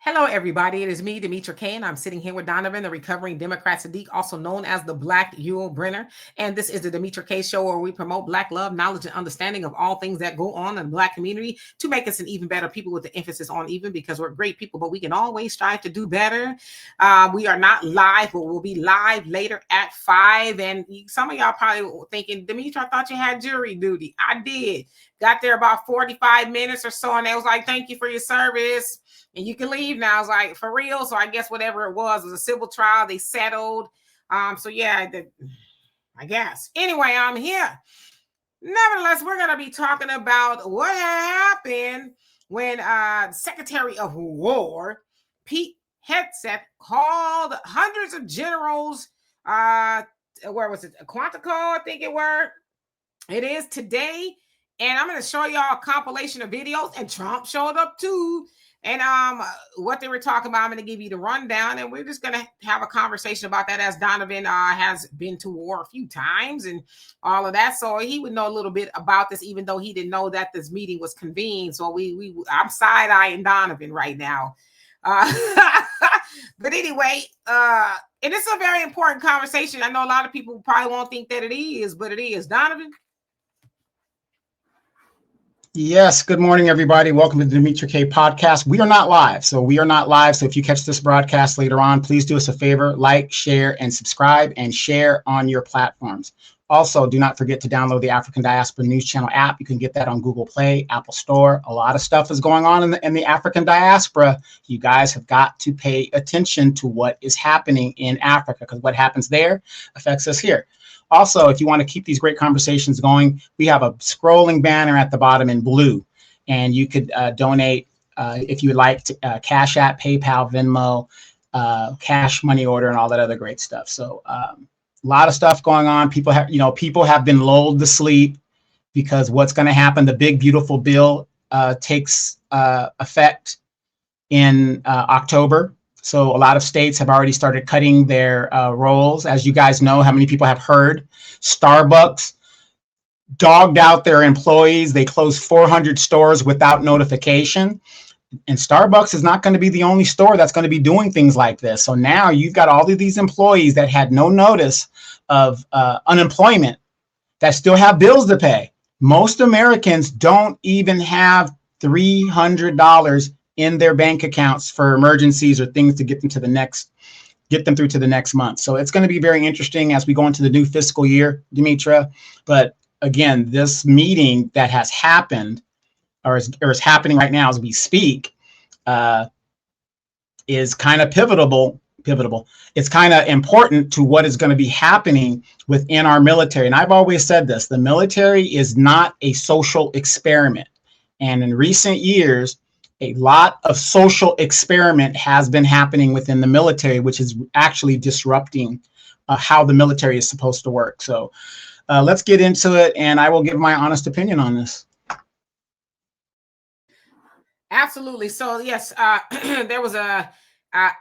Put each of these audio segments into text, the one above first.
Hello, everybody. It is me, Demetra Kaye, and I'm sitting here with Donovan, the recovering Democrat Sadiq, also known as the Black Yule Brenner. And this is the Demetra Kaye Show, where we promote Black love, knowledge, and understanding of all things that go on in the Black community to make us an even better people, with the emphasis on even, because we're great people, but we can always strive to do better. We are not live, but we'll be live later at 5. And some of y'all probably thinking, Demetra, I thought you had jury duty. I did. Got there about 45 minutes or so, and they was like, thank you for your service. And you can leave now. I was like, for real? So I guess whatever it was a civil trial. They settled. So yeah, I guess. Anyway, I'm here. Nevertheless, we're going to be talking about what happened when Secretary of War, Pete Hegseth, called hundreds of generals. Where was it? Quantico, I think it is today. And I'm going to show y'all a compilation of videos. And Trump showed up too. And what they were talking about, I'm going to give you the rundown, and we're just going to have a conversation about that, as Donovan has been to war a few times and all of that. So he would know a little bit about this, even though he didn't know that this meeting was convened. So I'm side-eyeing Donovan right now. But anyway, and it's a very important conversation. I know a lot of people probably won't think that it is, but it is. Donovan? Yes, good morning, everybody. Welcome to the Demetra Kaye podcast. We are not live. So if you catch this broadcast later on, please do us a favor, like, share, and subscribe, and share on your platforms. Also, do not forget to download the African Diaspora News Channel app. You can get that on Google Play, Apple Store. A lot of stuff is going on in the African diaspora. You guys have got to pay attention to what is happening in Africa, because what happens there affects us here. Also, if you want to keep these great conversations going, we have a scrolling banner at the bottom in blue, and you could donate if you would like to, Cash App, PayPal, Venmo, cash money order, and all that other great stuff. So a lot of stuff going on. People have been lulled to sleep, because what's going to happen, the big, beautiful bill takes effect in October. So a lot of states have already started cutting their rolls. As you guys know, how many people have heard, Starbucks dogged out their employees. They closed 400 stores without notification. And Starbucks is not going to be the only store that's going to be doing things like this. So now you've got all of these employees that had no notice of unemployment that still have bills to pay. Most Americans don't even have $300 in their bank accounts for emergencies or things to get them through to the next month. So it's going to be very interesting as we go into the new fiscal year, Demetra. But again, this meeting that has happened or is happening right now as we speak is kind of pivotal. It's kind of important to what is going to be happening within our military. And I've always said this, the military is not a social experiment. And in recent years, a lot of social experiment has been happening within the military, which is actually disrupting how the military is supposed to work. So let's get into it, and I will give my honest opinion on this. Absolutely. So yes, there was a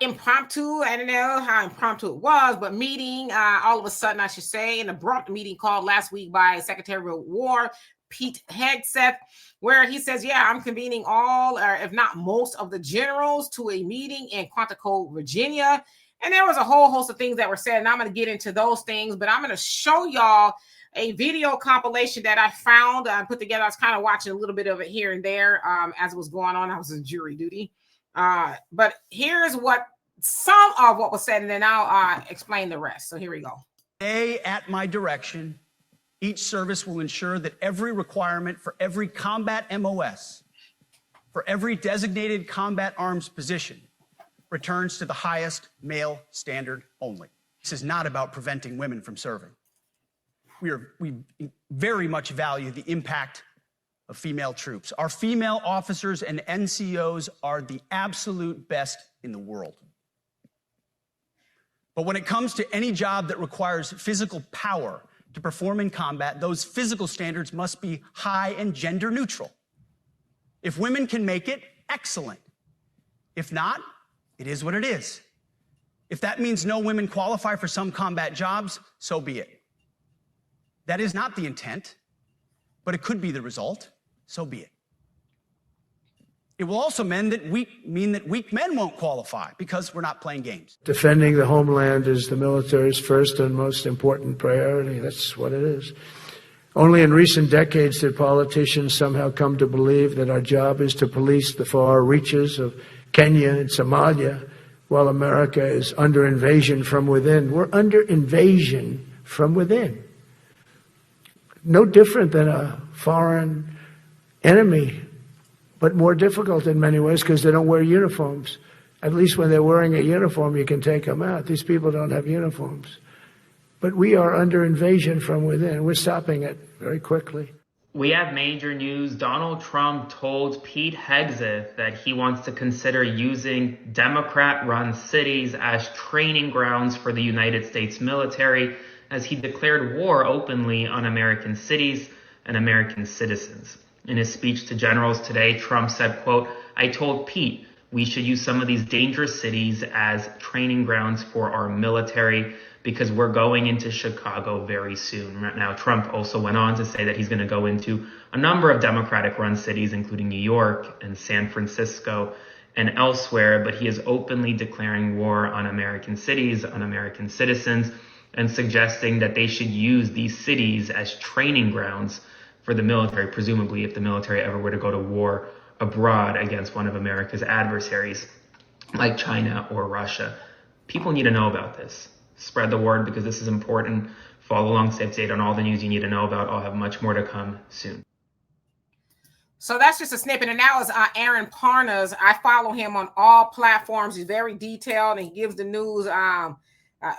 impromptu, I don't know how impromptu it was, but meeting all of a sudden, I should say, an abrupt meeting called last week by Secretary of War Pete Hegseth, where he says, yeah, I'm convening all, or if not most, of the generals to a meeting in Quantico, Virginia. And there was a whole host of things that were said, and I'm going to get into those things, but I'm going to show y'all a video compilation that I found and put together. I was kind of watching a little bit of it here and there as it was going on. I was in jury duty. But here's some of what was said, and then I'll explain the rest. So here we go. Today, at my direction, each service will ensure that every requirement for every combat MOS, for every designated combat arms position, returns to the highest male standard only. This is not about preventing women from serving. We very much value the impact of female troops. Our female officers and NCOs are the absolute best in the world. But when it comes to any job that requires physical power to perform in combat, those physical standards must be high and gender neutral. If women can make it, excellent. If not, it is what it is. If that means no women qualify for some combat jobs, so be it. That is not the intent, but it could be the result, so be it. It will also mean that weak men won't qualify because we're not playing games. Defending the homeland is the military's first and most important priority. That's what it is. Only in recent decades did politicians somehow come to believe that our job is to police the far reaches of Kenya and Somalia, while America is under invasion from within. We're under invasion from within. No different than a foreign enemy, but more difficult in many ways because they don't wear uniforms. At least when they're wearing a uniform, you can take them out. These people don't have uniforms. But we are under invasion from within. We're stopping it very quickly. We have major news. Donald Trump told Pete Hegseth that he wants to consider using Democrat-run cities as training grounds for the United States military, as he declared war openly on American cities and American citizens. In his speech to generals today, Trump said, quote, "I told Pete we should use some of these dangerous cities as training grounds for our military because we're going into Chicago very soon." Right now, Trump also went on to say that he's going to go into a number of Democratic-run cities, including New York and San Francisco and elsewhere, but he is openly declaring war on American cities, on American citizens, and suggesting that they should use these cities as training grounds for the military, presumably if the military ever were to go to war abroad against one of America's adversaries, like China or Russia. People need to know about this. Spread the word because this is important. Follow along, stay up to date on all the news you need to know about. I'll have much more to come soon. So that's just a snippet. And that was Aaron Parnas. I follow him on all platforms. He's very detailed and he gives the news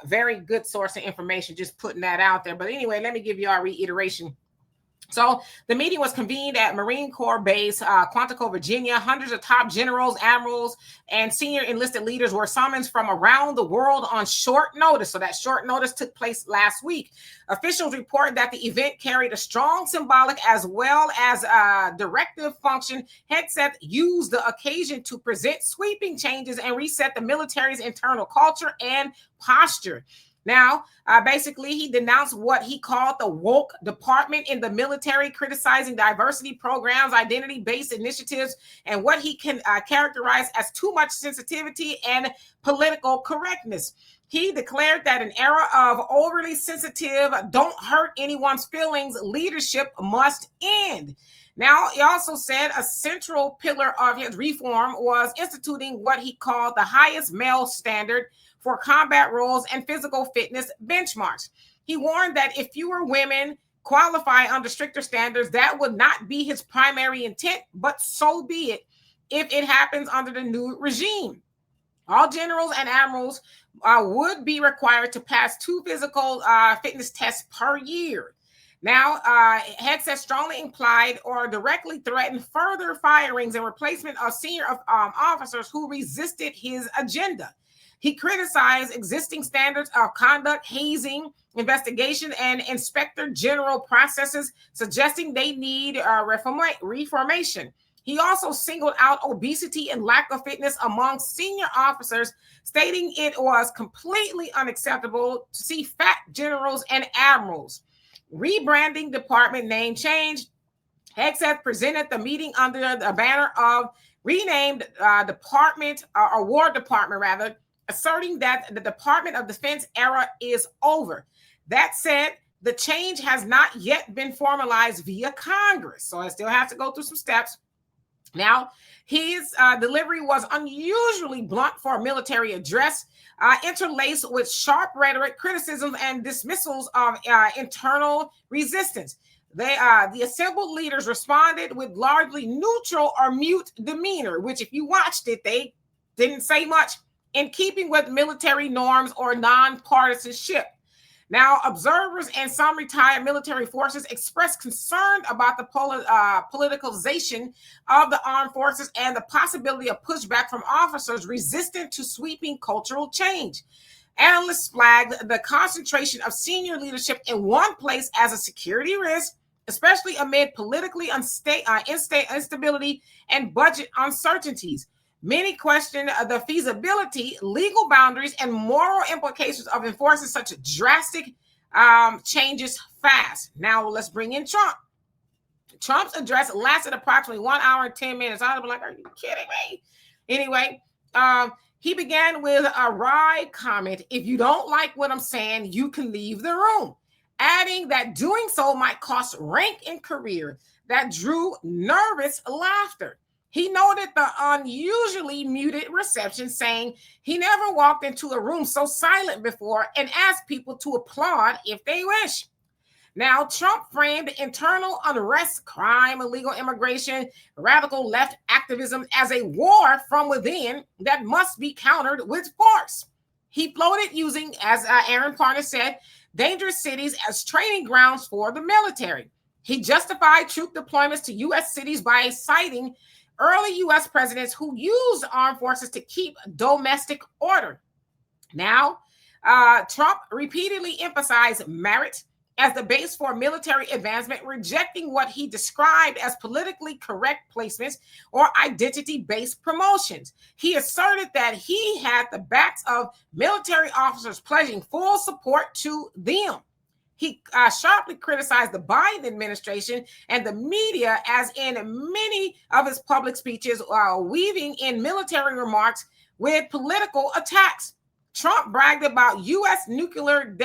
very good source of information, just putting that out there. But anyway, let me give you our reiteration. So the meeting was convened at Marine Corps Base, Quantico, Virginia. Hundreds of top generals, admirals, and senior enlisted leaders were summoned from around the world on short notice. So that short notice took place last week. Officials reported that the event carried a strong symbolic as well as directive function. Hegseth used the occasion to present sweeping changes and reset the military's internal culture and posture. Now, basically, he denounced what he called the woke department in the military, criticizing diversity programs, identity-based initiatives, and what he can characterize as too much sensitivity and political correctness. He declared that an era of overly sensitive, don't hurt anyone's feelings leadership must end. Now, he also said a central pillar of his reform was instituting what he called the highest male standard for combat roles and physical fitness benchmarks. He warned that if fewer women qualify under stricter standards, that would not be his primary intent, but so be it if it happens under the new regime. All generals and admirals would be required to pass 2 physical fitness tests per year. Now, Hegseth strongly implied or directly threatened further firings and replacement of senior officers who resisted his agenda. He criticized existing standards of conduct, hazing, investigation, and inspector general processes, suggesting they need reformation. He also singled out obesity and lack of fitness among senior officers, stating it was completely unacceptable to see fat generals and admirals. Rebranding department name change. Hegseth presented the meeting under the banner of renamed department or War Department, rather, asserting that the Department of Defense era is over. That said, the change has not yet been formalized via Congress, so it still has to go through some steps. Now, his delivery was unusually blunt for a military address, interlaced with sharp rhetoric, criticisms, and dismissals of internal resistance. The assembled leaders responded with largely neutral or mute demeanor, which if you watched it, they didn't say much, in keeping with military norms or nonpartisanship. Now, observers and some retired military forces expressed concern about the politicalization of the armed forces and the possibility of pushback from officers resistant to sweeping cultural change. Analysts flagged the concentration of senior leadership in one place as a security risk, especially amid politically instability and budget uncertainties. Many question the feasibility, legal boundaries, and moral implications of enforcing such drastic changes fast. Now let's bring in Trump. Trump's address lasted approximately 1 hour and 10 minutes. I'd be like, are you kidding me? Anyway, he began with a wry comment. If you don't like what I'm saying, you can leave the room, adding that doing so might cost rank and career. That drew nervous laughter. He noted the unusually muted reception, saying he never walked into a room so silent before and asked people to applaud if they wish. Now, Trump framed internal unrest, crime, illegal immigration, radical left activism as a war from within that must be countered with force. He floated using, as Aaron Parnas said, dangerous cities as training grounds for the military. He justified troop deployments to U.S. cities by citing early U.S. presidents who used armed forces to keep domestic order. Now, Trump repeatedly emphasized merit as the base for military advancement, rejecting what he described as politically correct placements or identity-based promotions. He asserted that he had the backs of military officers pledging full support to them. He sharply criticized the Biden administration and the media, as in many of his public speeches, weaving in military remarks with political attacks. Trump bragged about U.S. nuclear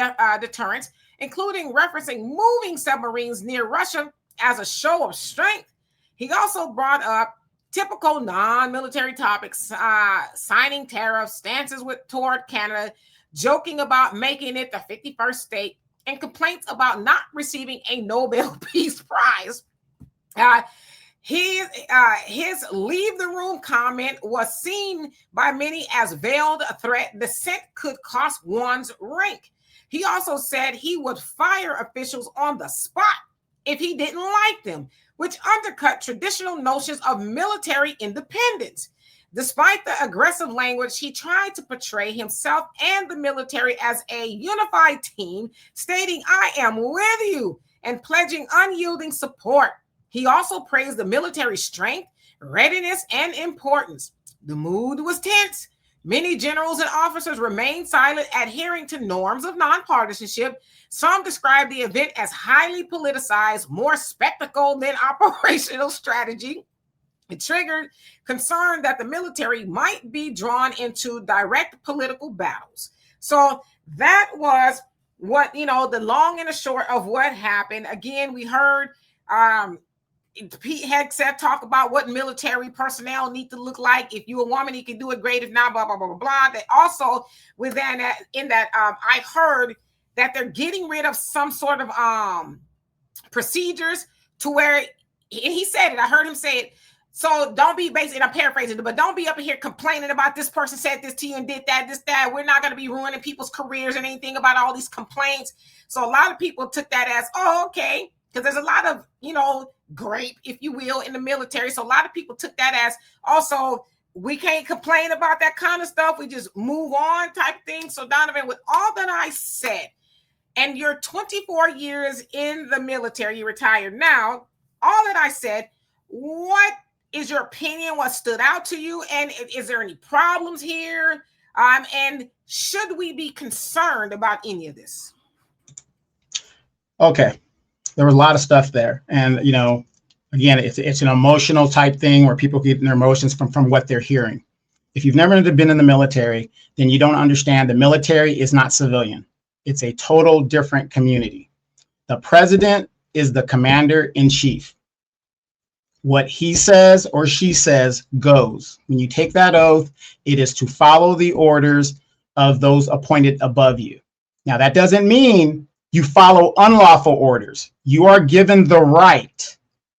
deterrence, including referencing moving submarines near Russia as a show of strength. He also brought up typical non-military topics, signing tariffs, stances toward Canada, joking about making it the 51st state, and complaints about not receiving a Nobel Peace Prize. His leave the room comment was seen by many as veiled threat. Dissent could cost one's rank. He also said he would fire officials on the spot if he didn't like them, which undercut traditional notions of military independence. Despite the aggressive language, he tried to portray himself and the military as a unified team, stating, "I am with you," and pledging unyielding support. He also praised the military strength, readiness, and importance. The mood was tense. Many generals and officers remained silent, adhering to norms of nonpartisanship. Some described the event as highly politicized, more spectacle than operational strategy. It triggered concern that the military might be drawn into direct political battles. So that was what, the long and the short of what happened. Again, we heard Pete Hegseth talk about what military personnel need to look like. If you're a woman, you can do it great. If not, blah, blah, blah, blah, blah. They also, I heard that they're getting rid of some sort of procedures to where, and he said it, I heard him say it. So don't be basically, and I'm paraphrasing it, but don't be up in here complaining about this person said this to you and did that, this, that. We're not going to be ruining people's careers and anything about all these complaints. So a lot of people took that as, oh, okay. Because there's a lot of, grape, if you will, in the military. So a lot of people took that as also, we can't complain about that kind of stuff. We just move on type thing. So Donovan, with all that I said, and you're 24 years in the military, you retired now, all that I said, what is your opinion? What stood out to you? And is there any problems here? And should we be concerned about any of this? Okay. There was a lot of stuff there. And, again, it's an emotional type thing where people get their emotions from what they're hearing. If you've never been in the military, then you don't understand the military is not civilian. It's a total different community. The president is the commander in chief. What he says or she says goes. When you take that oath, it is to follow the orders of those appointed above you. Now, that doesn't mean you follow unlawful orders. You are given the right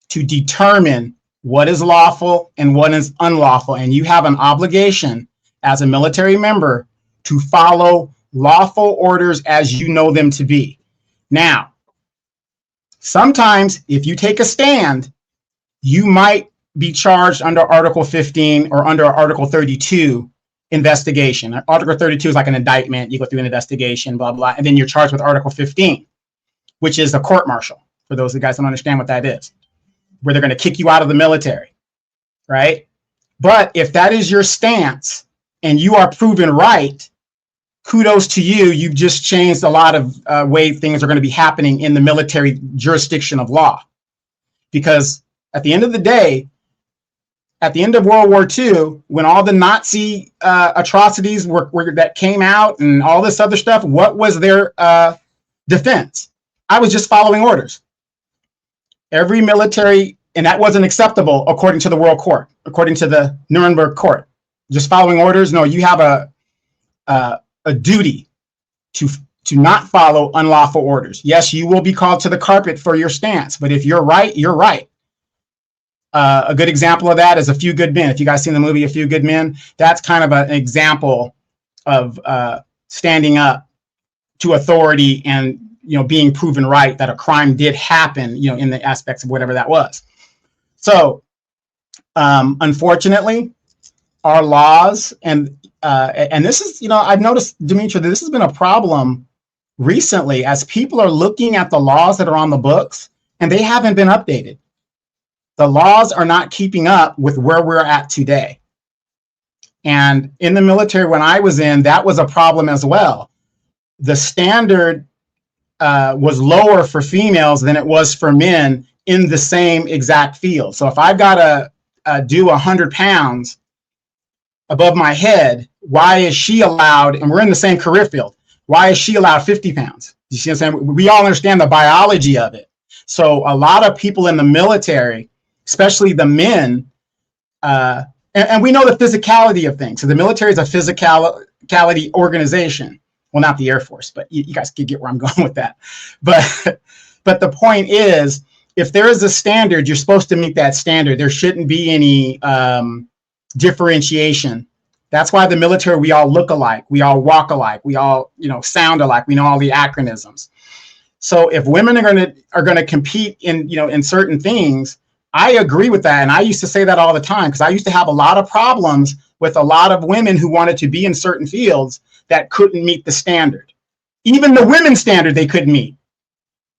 to determine what is lawful and what is unlawful. And you have an obligation as a military member to follow lawful orders as you know them to be. Now, sometimes if you take a stand, you might be charged under Article 15 or under Article 32 investigation. Article 32 is like an indictment. You go through an investigation, blah, blah, and then you're charged with Article 15, which is the court martial, for those of you guys who don't understand what that is, where they're going to kick you out of the military, right? But if that is your stance and you are proven right, kudos to you. You've just changed a lot of way things are going to be happening in the military jurisdiction of law. because at the end of the day, at the end of World War II, when all the Nazi atrocities were that came out and all this other stuff, what was their defense? I was just following orders. Every military, and that wasn't acceptable according to the World Court, according to the Nuremberg Court. Just following orders. No, you have a duty to not follow unlawful orders. Yes, you will be called to the carpet for your stance, but if you're right, you're right. A good example of that is A Few Good Men. If you guys seen the movie A Few Good Men, that's kind of an example of standing up to authority and being proven right that a crime did happen, in the aspects of whatever that was. So, unfortunately, our laws and this is, I've noticed, Demetra, that this has been a problem recently as people are looking at the laws that are on the books and they haven't been updated. The laws are not keeping up with where we're at today. And in the military, when I was in, that was a problem as well. The standard was lower for females than it was for men in the same exact field. So if I've got to do 100 pounds above my head, why is she allowed, and we're in the same career field, why is she allowed 50 pounds? You see what I'm saying? We all understand the biology of it. So a lot of people in the military, especially the men, and we know the physicality of things. So the military is a physicality organization. Well, not the Air Force, but you guys can get where I'm going with that. But the point is, if there is a standard, you're supposed to meet that standard. There shouldn't be any differentiation. That's why the military, we all look alike, we all walk alike, we all sound alike, we know all the acronyms. So if women are gonna compete in certain things, I agree with that, and I used to say that all the time because I used to have a lot of problems with a lot of women who wanted to be in certain fields that couldn't meet the standard. Even the women's standard they couldn't meet.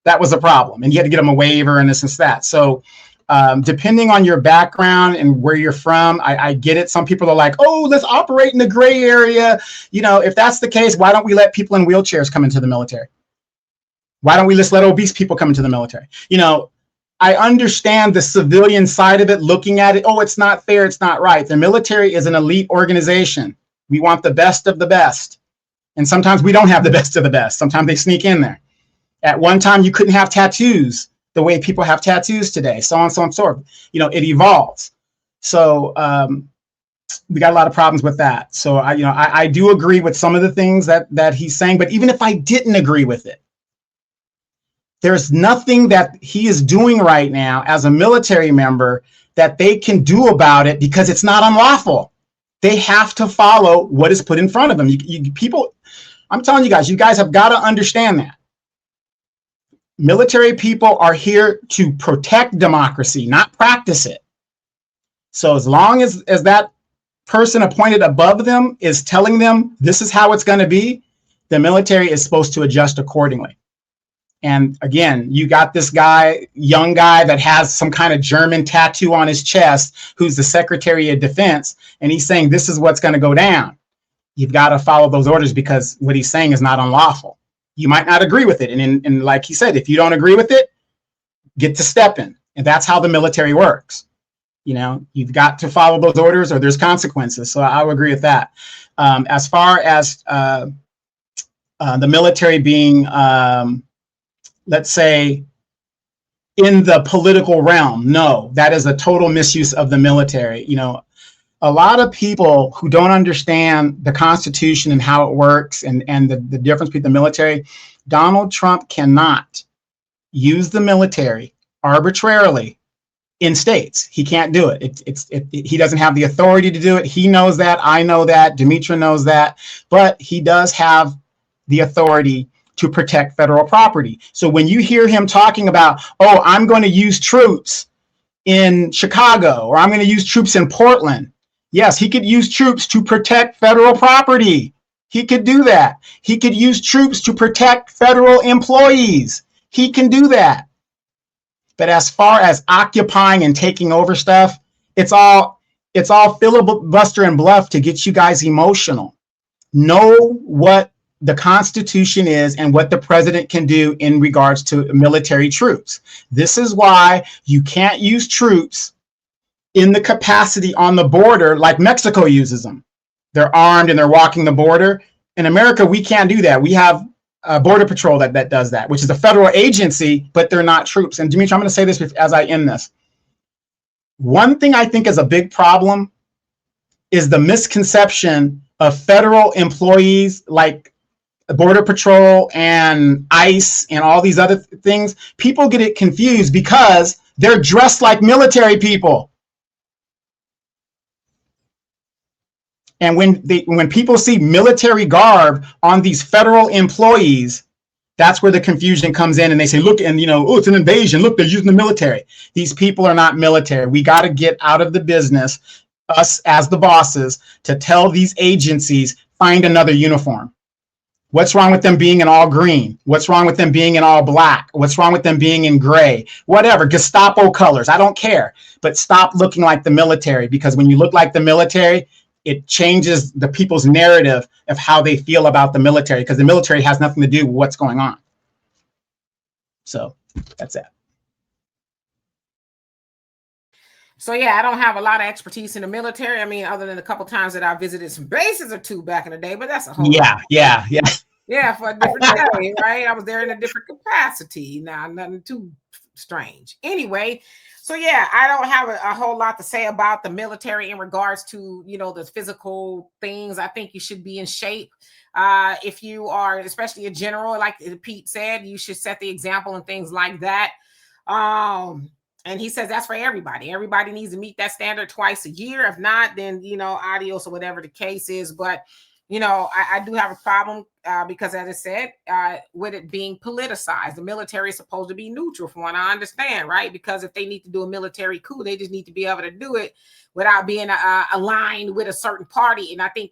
That was a problem, and you had to get them a waiver and this and that. So depending on your background and where you're from, I get it. Some people are like, oh, let's operate in the gray area. If that's the case, why don't we let people in wheelchairs come into the military? Why don't we just let obese people come into the military? I understand the civilian side of it, looking at it. Oh, it's not fair. It's not right. The military is an elite organization. We want the best of the best. And sometimes we don't have the best of the best. Sometimes they sneak in there. At one time, you couldn't have tattoos the way people have tattoos today, so on and so on, so forth. It evolves. So we got a lot of problems with that. So I do agree with some of the things that he's saying, but even if I didn't agree with it, there's nothing that he is doing right now as a military member that they can do about it because it's not unlawful. They have to follow what is put in front of them. People, I'm telling you guys have got to understand that. Military people are here to protect democracy, not practice it. So as long as that person appointed above them is telling them this is how it's going to be, the military is supposed to adjust accordingly. And again, you got this young guy that has some kind of German tattoo on his chest, who's the Secretary of Defense, and he's saying this is what's going to go down. You've got to follow those orders because what he's saying is not unlawful. You might not agree with it. And like he said, if you don't agree with it, get to stepping. And that's how the military works. You've got to follow those orders or there's consequences. So I would agree with that. As far as the military being, let's say, in the political realm, no, that is a total misuse of the military. A lot of people who don't understand the Constitution and how it works and the difference between the military, Donald Trump cannot use the military arbitrarily in states. He can't do it. He doesn't have the authority to do it. He knows that. I know that. Demetra knows that. But he does have the authority to protect federal property. So when you hear him talking about, oh, I'm going to use troops in Chicago or I'm going to use troops in Portland, yes, he could use troops to protect federal property. He could do that. He could use troops to protect federal employees. He can do that. But as far as occupying and taking over stuff, it's all filibuster and bluff to get you guys emotional. Know what the Constitution is and what the president can do in regards to military troops. This is why you can't use troops in the capacity on the border like Mexico uses them. They're armed and they're walking the border. In America, we can't do that. We have a Border Patrol that does that, which is a federal agency, but they're not troops. And Demetra, I'm going to say this as I end this. One thing I think is a big problem is the misconception of federal employees like Border Patrol and ICE and all these other things. People get it confused because they're dressed like military people. And when people see military garb on these federal employees, that's where the confusion comes in. And they say, look, and oh, it's an invasion. Look, they're using the military. These people are not military. We got to get out of the business, us as the bosses, to tell these agencies, find another uniform. What's wrong with them being in all green? What's wrong with them being in all black? What's wrong with them being in gray? Whatever, Gestapo colors, I don't care. But stop looking like the military, because when you look like the military, it changes the people's narrative of how they feel about the military, because the military has nothing to do with what's going on. So that's it. So yeah, I don't have a lot of expertise in the military. I mean, other than a couple times that I visited some bases or two back in the day, but that's a whole yeah. Yeah, for a different day, right? I was there in a different capacity. Now, nothing too strange. Anyway, so yeah, I don't have a whole lot to say about the military in regards to, the physical things. I think you should be in shape. If you are, especially a general, like Pete said, you should set the example and things like that. And he says that's for everybody. Everybody needs to meet that standard twice a year. If not, then, adios or whatever the case is. But, I do have a problem because, as I said, with it being politicized. The military is supposed to be neutral, from what I understand, right? Because if they need to do a military coup, they just need to be able to do it without being aligned with a certain party. And I think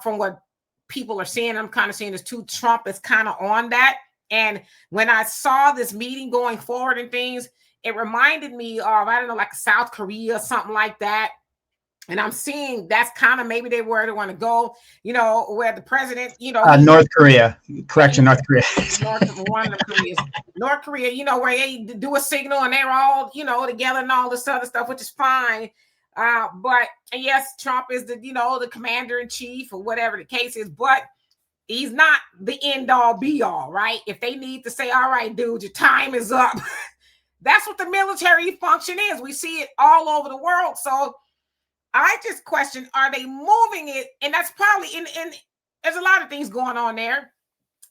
from what people are seeing, I'm kind of seeing this too, Trump is kind of on that. And when I saw this meeting going forward and things, it reminded me of, I don't know, like South Korea or something like that. And I'm seeing that's kind of maybe where they want to go, where the president, North Korea, correction, North Korea. North Korea, where they do a signal and they're all, together and all this other stuff, which is fine. But yes, Trump is the commander in chief or whatever the case is, but he's not the end all be all, right? If they need to say, all right, dude, your time is up. That's what the military function is. We see it all over the world. So I just question, are they moving it? And that's probably in there's a lot of things going on there.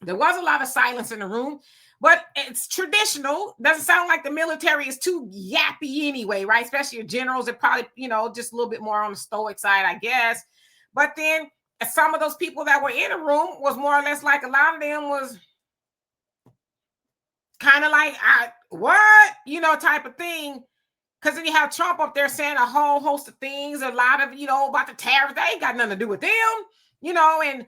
There was a lot of silence in the room, but it's traditional. Doesn't sound like the military is too yappy anyway, right? Especially your generals are probably, just a little bit more on the stoic side, I guess. But then some of those people that were in the room was more or less like a lot of them was kind of like, what? Type of thing. Because then you have Trump up there saying a whole host of things, a lot of, about the tariffs. They ain't got nothing to do with them, and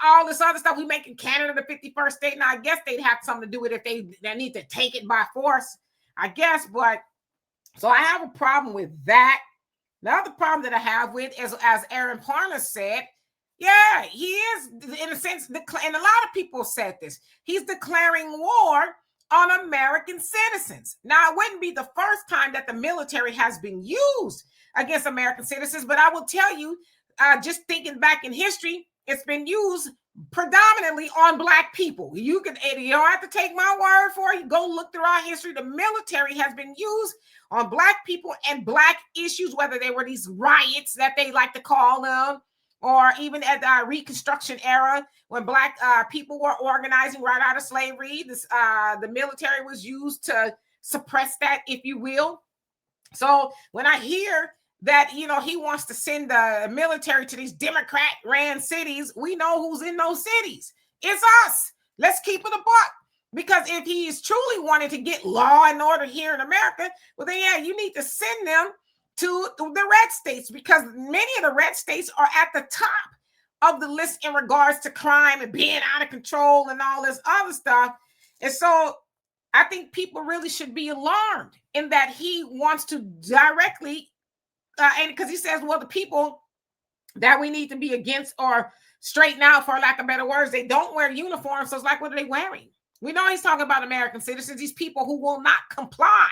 all this other stuff. We making Canada the 51st state. Now, I guess they'd have something to do with it if they need to take it by force, I guess. But so I have a problem with that. The other problem that I have with is, as Aaron Parnas said, yeah, he is, in a sense, and a lot of people said this, he's declaring war on American citizens. Now, it wouldn't be the first time that the military has been used against American citizens, but I will tell you, just thinking back in history, it's been used predominantly on Black people. You don't have to take my word for it. Go look through our history. The military has been used on Black people and Black issues, whether they were these riots that they like to call them, or even at the Reconstruction era, when Black people were organizing right out of slavery. The military was used to suppress that, if you will. So when I hear that, he wants to send the military to these Democrat-ran cities, we know who's in those cities. It's us. Let's keep it a buck. Because if he is truly wanting to get law and order here in America, well, then, yeah, you need to send them to the red states, because many of the red states are at the top of the list in regards to crime and being out of control and all this other stuff. And so I think people really should be alarmed in that he wants to directly, and because he says, well, the people that we need to be against or straighten out, for lack of better words. They don't wear uniforms, so it's like, what are they wearing? We know he's talking about American citizens, these people who will not comply.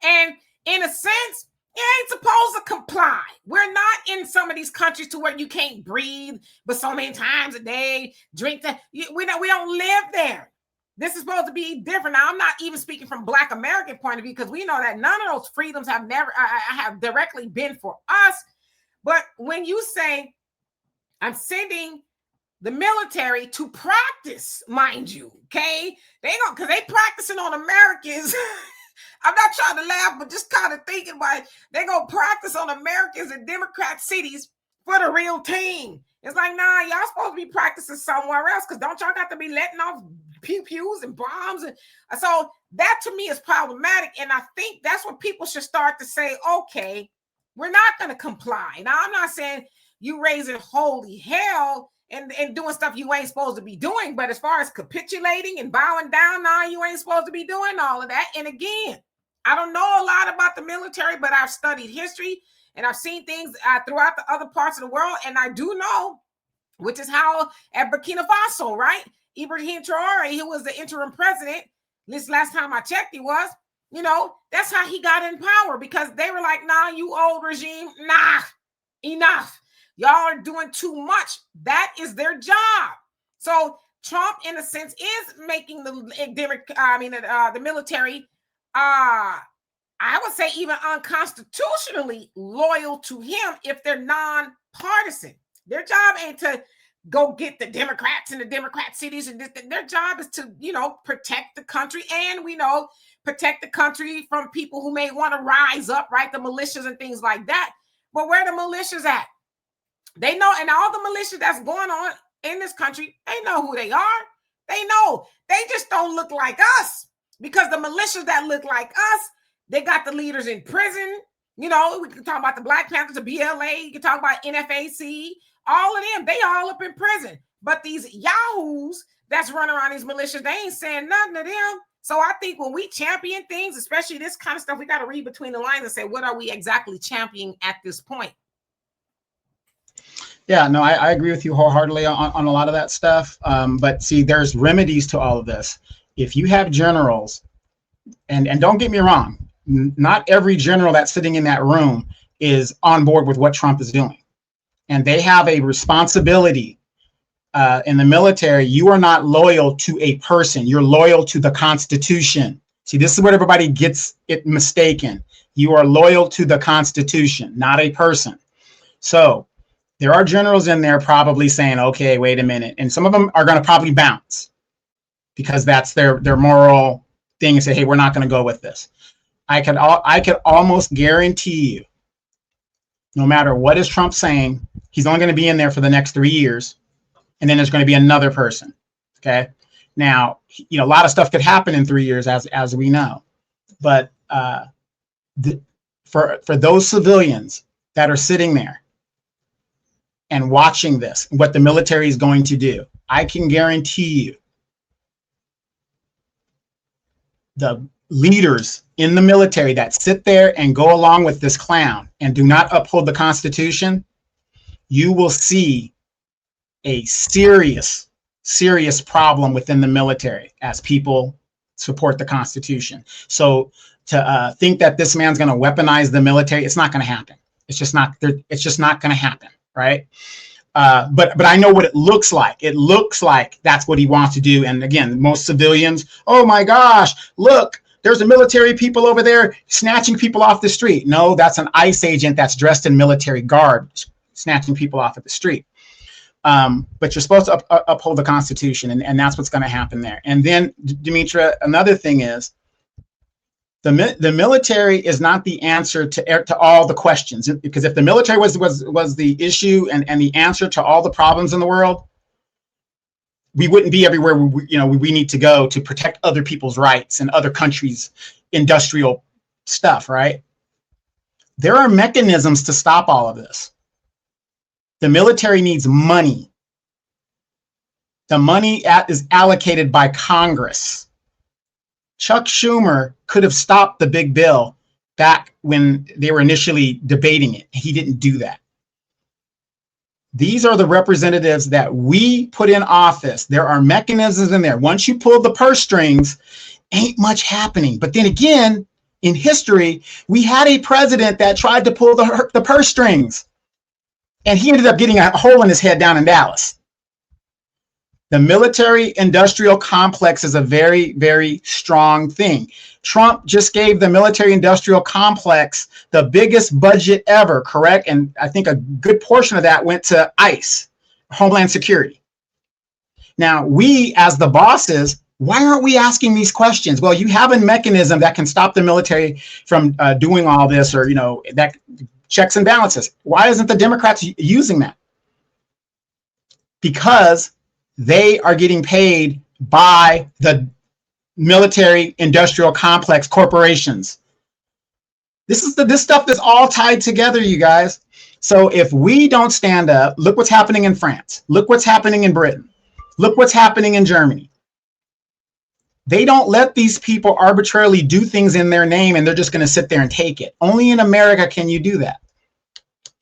And in a sense, you ain't supposed to comply. We're not in some of these countries to where you can't breathe but so many times a day, drink that. We don't live there. This is supposed to be different. Now, I'm not even speaking from Black American point of view, because we know that none of those freedoms have directly been for us. But when you say, I'm sending the military to practice, mind you, okay? Because they practicing on Americans. I'm not trying to laugh, but just kind of thinking about it. They're going to practice on Americans in Democrat cities for the real team. It's like, nah, y'all supposed to be practicing somewhere else, because don't y'all got to be letting off pew-pews and bombs? And so that to me is problematic. And I think that's what people should start to say, okay, we're not going to comply. Now, I'm not saying you raising holy hell and doing stuff you ain't supposed to be doing. But as far as capitulating and bowing down, now you ain't supposed to be doing all of that. And again, I don't know a lot about the military, but I've studied history and I've seen things throughout the other parts of the world. And I do know, which is how at Burkina Faso, right? Ibrahim Traore, who was the interim president, this last time I checked, he was, that's how he got in power, because they were like, nah, you old regime, nah, enough. Y'all are doing too much. That is their job. So Trump, in a sense, is making the military, I would say even unconstitutionally loyal to him if they're non-partisan. Their job ain't to go get the Democrats in the Democrat cities, and their job is to, protect the country, and we know protect the country from people who may want to rise up, right? The militias and things like that. But where the militias at? They know, and all the militia that's going on in this country, they know who they are. They know. They just don't look like us, because the militias that look like us, they got the leaders in prison. We can talk about the Black Panthers, the BLA. You can talk about NFAC. All of them, they all up in prison. But these yahoos that's running around these militias, they ain't saying nothing to them. So I think when we champion things, especially this kind of stuff, we got to read between the lines and say, what are we exactly championing at this point? Yeah, no, I agree with you wholeheartedly on a lot of that stuff. But see, there's remedies to all of this. If you have generals, and don't get me wrong, not every general that's sitting in that room is on board with what Trump is doing. And they have a responsibility in the military. You are not loyal to a person. You're loyal to the Constitution. See, this is what everybody gets it mistaken. You are loyal to the Constitution, not a person. So there are generals in there probably saying, okay, wait a minute. And some of them are going to probably bounce because that's their moral thing, and say, hey, we're not going to go with this. I could almost guarantee you, no matter what is Trump saying, he's only going to be in there for the next 3 years. And then there's going to be another person. Okay. Now, a lot of stuff could happen in 3 years, as we know. But for those civilians that are sitting there and watching this, what the military is going to do, I can guarantee you the leaders in the military that sit there and go along with this clown and do not uphold the Constitution, you will see a serious problem within the military as people support the Constitution. So to think that this man's going to weaponize the military, it's not going to happen. It's just not going to happen, right? But I know what it looks like. It looks like that's what he wants to do. And again, most civilians, oh my gosh, look, there's a military people over there snatching people off the street. No, that's an ICE agent that's dressed in military garb, snatching people off at the street. But you're supposed to uphold the Constitution, and that's what's going to happen there. And then, Demetra, another thing is the military is not the answer to all the questions, because if the military was the issue and the answer to all the problems in the world, we wouldn't be everywhere we need to go to protect other people's rights and other countries' industrial stuff, right? There are mechanisms to stop all of this. The military needs money. The money is allocated by Congress. Chuck Schumer could have stopped the big bill back when they were initially debating it. He didn't do that. These are the representatives that we put in office. There are mechanisms in there. Once you pull the purse strings, ain't much happening. But then again, in history, we had a president that tried to pull the purse strings, and he ended up getting a hole in his head down in Dallas. The military-industrial complex is a very, very strong thing. Trump just gave the military-industrial complex the biggest budget ever, correct? And I think a good portion of that went to ICE, Homeland Security. Now, we as the bosses, why aren't we asking these questions? Well, you have a mechanism that can stop the military from doing all this, or, that checks and balances. Why isn't the Democrats using that? Because they are getting paid by the military industrial complex corporations. This stuff is all tied together, you guys. So if we don't stand up, look what's happening in France. Look what's happening in Britain. Look what's happening in Germany. They don't let these people arbitrarily do things in their name and they're just going to sit there and take it. Only in America can you do that.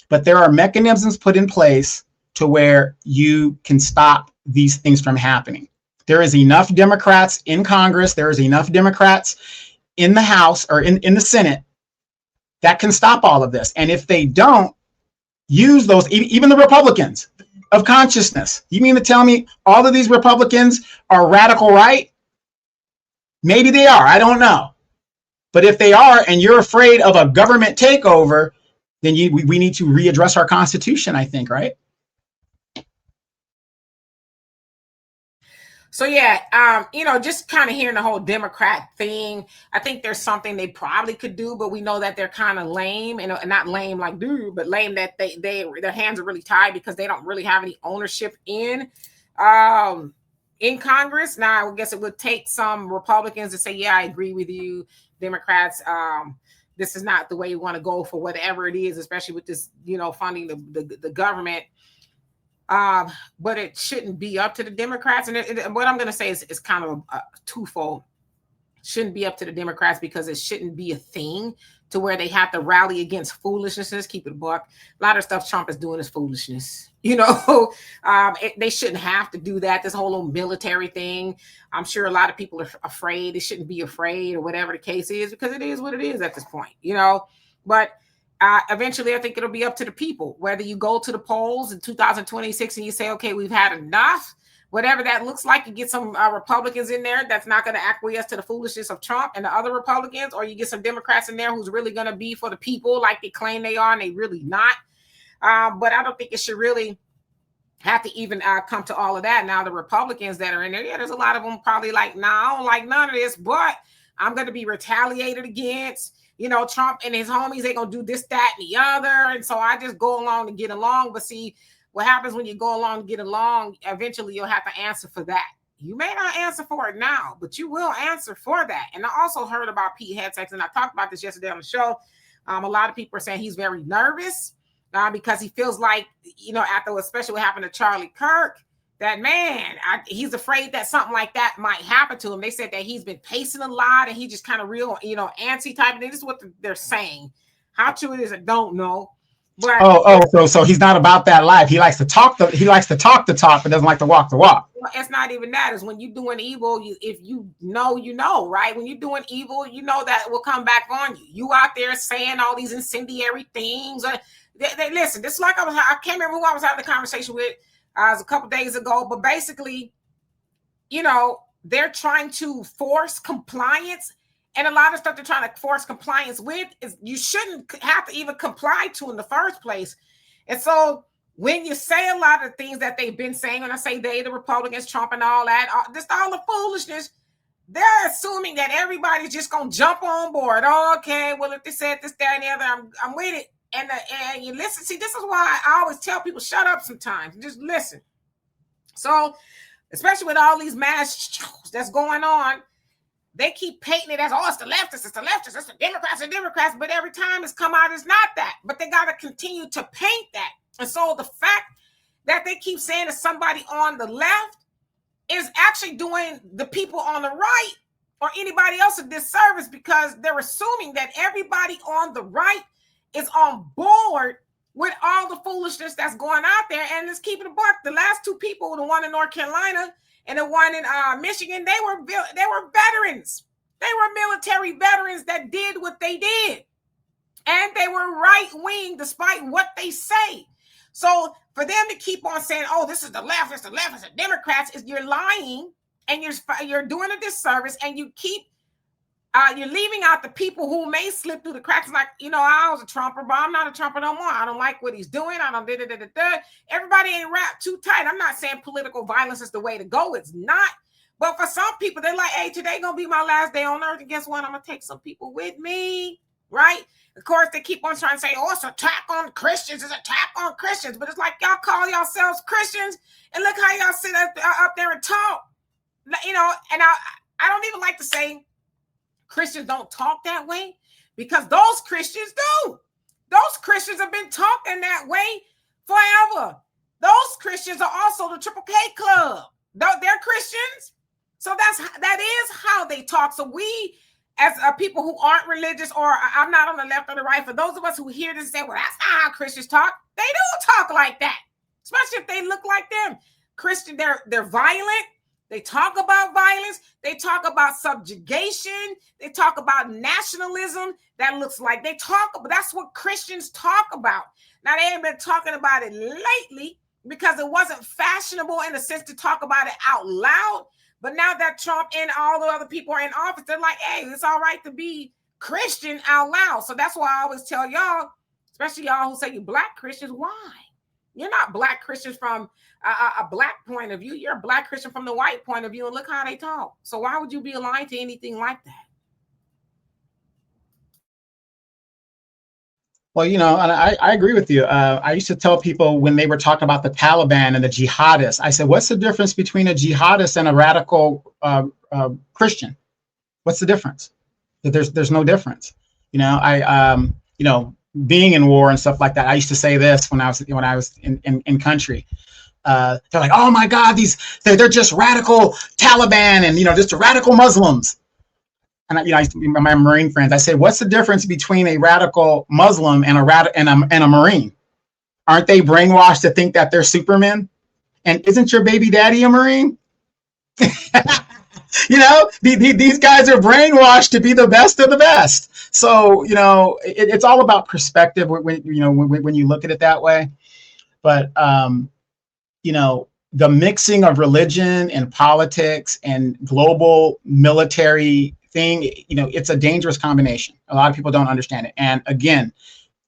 But there are mechanisms put in place to where you can stop these things from happening. There is enough Democrats in Congress, there is enough Democrats in the House or in the Senate that can stop all of this. And if they don't use those, even the Republicans of consciousness, you mean to tell me all of these Republicans are radical right? Maybe they are, I don't know. But if they are, and you're afraid of a government takeover, then we need to readdress our Constitution, I think, right? So yeah, just kind of hearing the whole Democrat thing, I think there's something they probably could do, but we know that they're kind of lame, and not lame like dude, but lame that their hands are really tied because they don't really have any ownership in Congress. Now, I guess it would take some Republicans to say, yeah, I agree with you, Democrats. This is not the way you want to go for whatever it is, especially with this, funding the government. But it shouldn't be up to the Democrats. And what I'm going to say is kind of a twofold. Shouldn't be up to the Democrats because it shouldn't be a thing to where they have to rally against foolishness. Keep it a buck. A lot of stuff Trump is doing is foolishness. They shouldn't have to do that. This whole little military thing. I'm sure a lot of people are afraid. They shouldn't be afraid or whatever the case is, because it is what it is at this point, but eventually, I think it'll be up to the people, whether you go to the polls in 2026 and you say, okay, we've had enough, whatever that looks like, you get some Republicans in there that's not going to acquiesce to the foolishness of Trump and the other Republicans, or you get some Democrats in there who's really going to be for the people like they claim they are, and they really not. But I don't think it should really have to even come to all of that. Now, the Republicans that are in there, there's a lot of them probably like, I don't like none of this, but I'm going to be retaliated against. Trump and his homies, they going to do this, that, and the other. And so I just go along to get along. But see, what happens when you go along to get along, eventually you'll have to answer for that. You may not answer for it now, but you will answer for that. And I also heard about Pete Hegseth, and I talked about this yesterday on the show. A lot of people are saying he's very nervous because he feels like, after especially what happened to Charlie Kirk, that he's afraid that something like that might happen to him. They said that he's been pacing a lot and he just kind of real, antsy type of thing. This is what they're saying. How true it is, I don't know. But so he's not about that life. He likes to talk the talk, but doesn't like to walk the walk. Well, it's not even that. It's when you're doing evil, if you know, right? When you're doing evil, that will come back on you. You out there saying all these incendiary things. Listen, this is like I can't remember who I was having the conversation with. It was a couple days ago, but basically, they're trying to force compliance, and a lot of stuff they're trying to force compliance with is you shouldn't have to even comply to in the first place. And so when you say a lot of things that they've been saying, when I say they, the Republicans, Trump and all that, just all the foolishness, they're assuming that everybody's just going to jump on board. Oh, okay, well, if they said this, that, and the other, I'm with it. And you listen. See, this is why I always tell people, shut up sometimes. Just listen. So, especially with all these mass shows that's going on, they keep painting it as, it's the leftists, it's the Democrats. But every time it's come out, it's not that. But they got to continue to paint that. And so the fact that they keep saying it's somebody on the left is actually doing the people on the right or anybody else a disservice, because they're assuming that everybody on the right is on board with all the foolishness that's going out there. And let's keep it a buck. The last two people, the one in North Carolina and the one in Michigan, they were veterans. They were military veterans that did what they did. And they were right-wing despite what they say. So for them to keep on saying, oh, this is the left, it's the Democrats, is you're lying and you're doing a disservice, and you keep you're leaving out the people who may slip through the cracks. Like, I was a Trumper, but I'm not a Trumper no more. I don't like what he's doing. I don't Everybody ain't wrapped too tight. I'm not saying political violence is the way to go. It's not. But for some people, they're like, hey, today gonna be my last day on earth. And guess what? I'm gonna take some people with me, right? Of course, they keep on trying to say, oh, it's an attack on Christians. It's an attack on Christians. But it's like, y'all call yourselves Christians, and look how y'all sit up there and talk. And I don't even like to say Christians don't talk that way, because those Christians do. Those Christians have been talking that way forever. Those Christians are also the Triple K Club. They're Christians. So that is how they talk. So we, as people who aren't religious, or I'm not on the left or the right, for those of us who hear this and say, well, that's not how Christians talk. They do talk like that, especially if they look like them. Christian, they're violent. They talk about violence. They talk about subjugation. They talk about nationalism. That looks like that's what Christians talk about. Now, they ain't been talking about it lately because it wasn't fashionable in a sense to talk about it out loud. But now that Trump and all the other people are in office, they're like, hey, it's all right to be Christian out loud. So that's why I always tell y'all, especially y'all who say you Black Christians, why? You're not Black Christians from a Black point of view. You're a Black Christian from the white point of view, and look how they talk. So why would you be aligned to anything like that? Well, and I agree with you. I used to tell people when they were talking about the Taliban and the jihadists, I said, what's the difference between a jihadist and a radical Christian? What's the difference? There's no difference. Being in war and stuff like that. I used to say this when I was in country. They're like, oh my God, they're just radical Taliban and just radical Muslims. And I used to be my Marine friends. I say, what's the difference between a radical Muslim and a Marine? Aren't they brainwashed to think that they're Supermen? And isn't your baby daddy a Marine? These guys are brainwashed to be the best of the best. So it's all about perspective when you look at it that way. But the mixing of religion and politics and global military thing, it's a dangerous combination. A lot of people don't understand it. And again,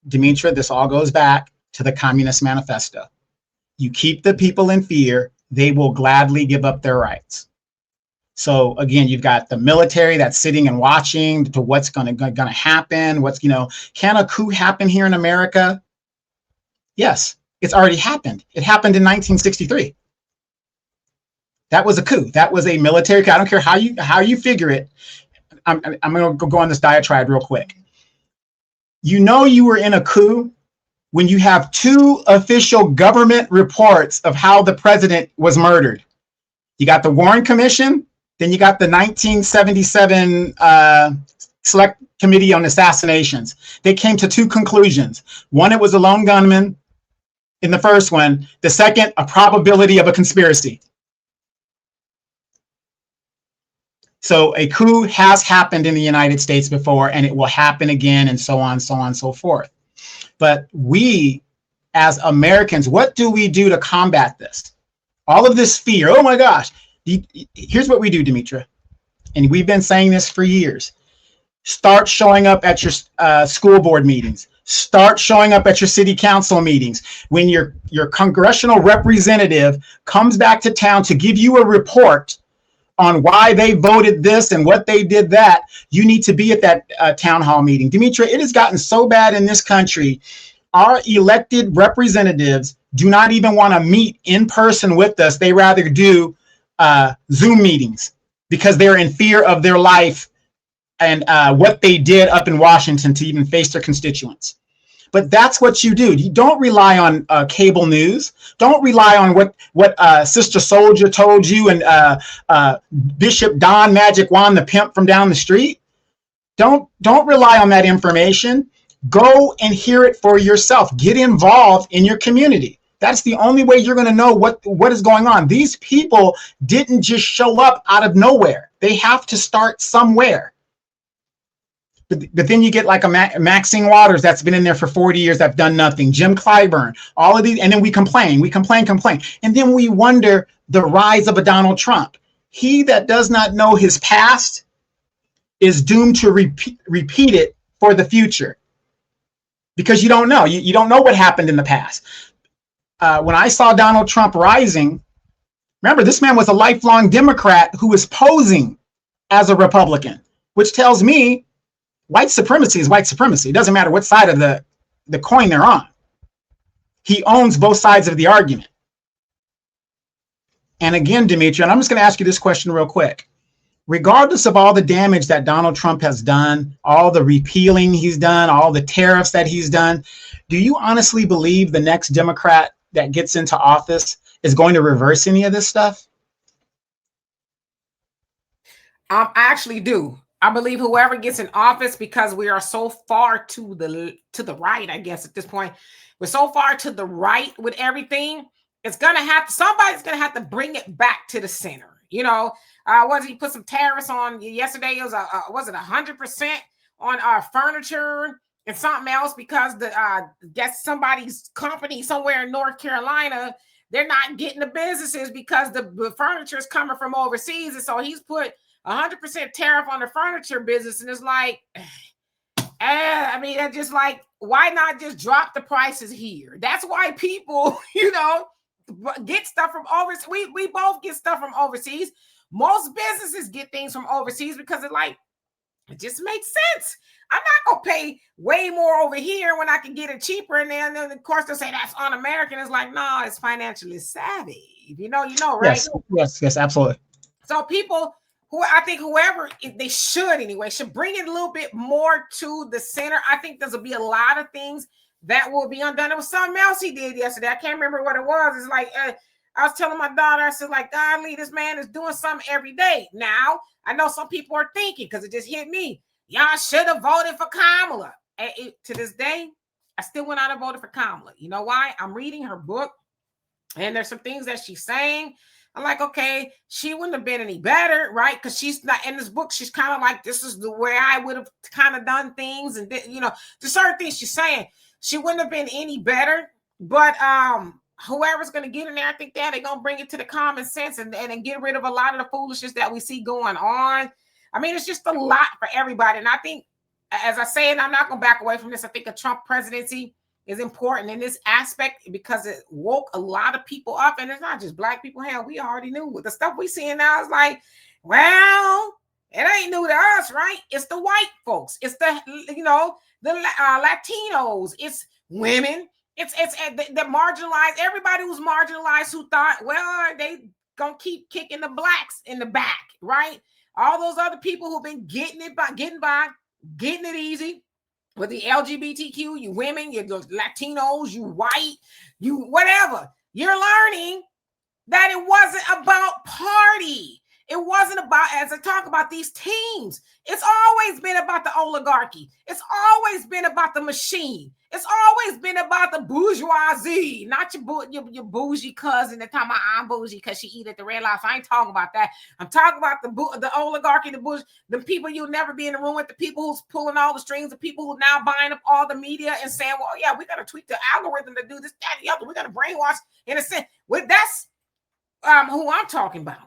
Demetra, this all goes back to the Communist Manifesto. You keep the people in fear, they will gladly give up their rights. So again, you've got the military that's sitting and watching to what's going to happen. Can a coup happen here in America? Yes, it's already happened. It happened in 1963. That was a coup. That was a military coup. I don't care how you figure it. I'm going to go on this diatribe real quick. You were in a coup when you have two official government reports of how the president was murdered. You got the Warren Commission, then you got the 1977 Select Committee on Assassinations. They came to two conclusions. One, it was a lone gunman in the first one. The second, a probability of a conspiracy. So a coup has happened in the United States before, and it will happen again, and so on, so forth. But we, as Americans, what do we do to combat this? All of this fear. Oh my gosh. Here's what we do, Demetra. And we've been saying this for years. Start showing up at your school board meetings. Start showing up at your city council meetings. When your congressional representative comes back to town to give you a report on why they voted this and what they did that, you need to be at that town hall meeting. Demetra, it has gotten so bad in this country. Our elected representatives do not even want to meet in person with us. They rather do Zoom meetings because they're in fear of their life and what they did up in Washington to even face their constituents. But that's what you do. You don't rely on cable news. Don't rely on what Sister Soldier told you and Bishop Don Magic Wand the pimp from down the street. Don't rely on that information. Go and hear it for yourself. Get involved in your community. That's the only way you're going to know what is going on. These people didn't just show up out of nowhere. They have to start somewhere. But then you get like a Maxine Waters that's been in there for 40 years, that's done nothing. Jim Clyburn, all of these, and then we complain. And then we wonder the rise of a Donald Trump. He that does not know his past is doomed to repeat it for the future. Because you don't know. You don't know what happened in the past. When I saw Donald Trump rising, remember, this man was a lifelong Democrat who was posing as a Republican, which tells me white supremacy is white supremacy. It doesn't matter what side of the coin they're on. He owns both sides of the argument. And again, Demetra, and I'm just going to ask you this question real quick. Regardless of all the damage that Donald Trump has done, all the repealing he's done, all the tariffs that he's done, do you honestly believe the next Democrat that gets into office is going to reverse any of this stuff? I actually do. I believe whoever gets in office, because we are so far to the right, I guess at this point, we're so far to the right with everything. Somebody's gonna have to bring it back to the center. You know, he put some tariffs on yesterday? It was it 100% on our furniture and something else, because guess somebody's company somewhere in North Carolina, they're not getting the businesses because the furniture is coming from overseas, and so he's put 100% tariff on the furniture business. And it's like, I mean, it's just like, why not just drop the prices here? That's why people, get stuff from overseas. We both get stuff from overseas. Most businesses get things from overseas because it just makes sense. I'm not gonna pay way more over here when I can get it cheaper. And then of course they'll say that's un-American. It's like, no, it's financially savvy. You know, right? Yes, absolutely. So people whoever they should bring it a little bit more to the center. I think there'll be a lot of things that will be undone. There was something else he did yesterday. I can't remember what it was. It's like, I was telling my daughter, I said, like, godly, this man is doing something every day. Now, I know some people are thinking, because it just hit me, y'all should have voted for Kamala. To this day, I still went out and voted for Kamala. You know why? I'm reading her book, and there's some things that she's saying. I'm like, okay, she wouldn't have been any better, right? Because she's not in this book. She's kind of like, this is the way I would have kind of done things. And, the certain things she's saying, she wouldn't have been any better. But whoever's going to get in there, I think they're going to bring it to the common sense and get rid of a lot of the foolishness that we see going on. I mean, it's just a lot for everybody. And I think, as I say, and I'm not going to back away from this, I think a Trump presidency is important in this aspect because it woke a lot of people up. And it's not just black people. Hell, we already knew. The stuff we seeing now is like, well, it ain't new to us, right? It's the white folks. It's the Latinos. It's women. It's the marginalized. Everybody who's marginalized who thought, well, they gonna keep kicking the blacks in the back, right? All those other people who've been getting it easy. With the LGBTQ, you women, you Latinos, you white, you whatever, you're learning that it wasn't about party. It wasn't about, as I talk about these teams, it's always been about the oligarchy. It's always been about the machine. It's always been about the bourgeoisie, not your bougie cousin that talking about I'm bougie because she eat at the Red Lobster. I ain't talking about that. I'm talking about the oligarchy, the people you'll never be in the room with, the people who's pulling all the strings, the people who now buying up all the media and saying, well, yeah, we got to tweak the algorithm to do this, that, and the other. We got to brainwash in a sense. Well, that's who I'm talking about.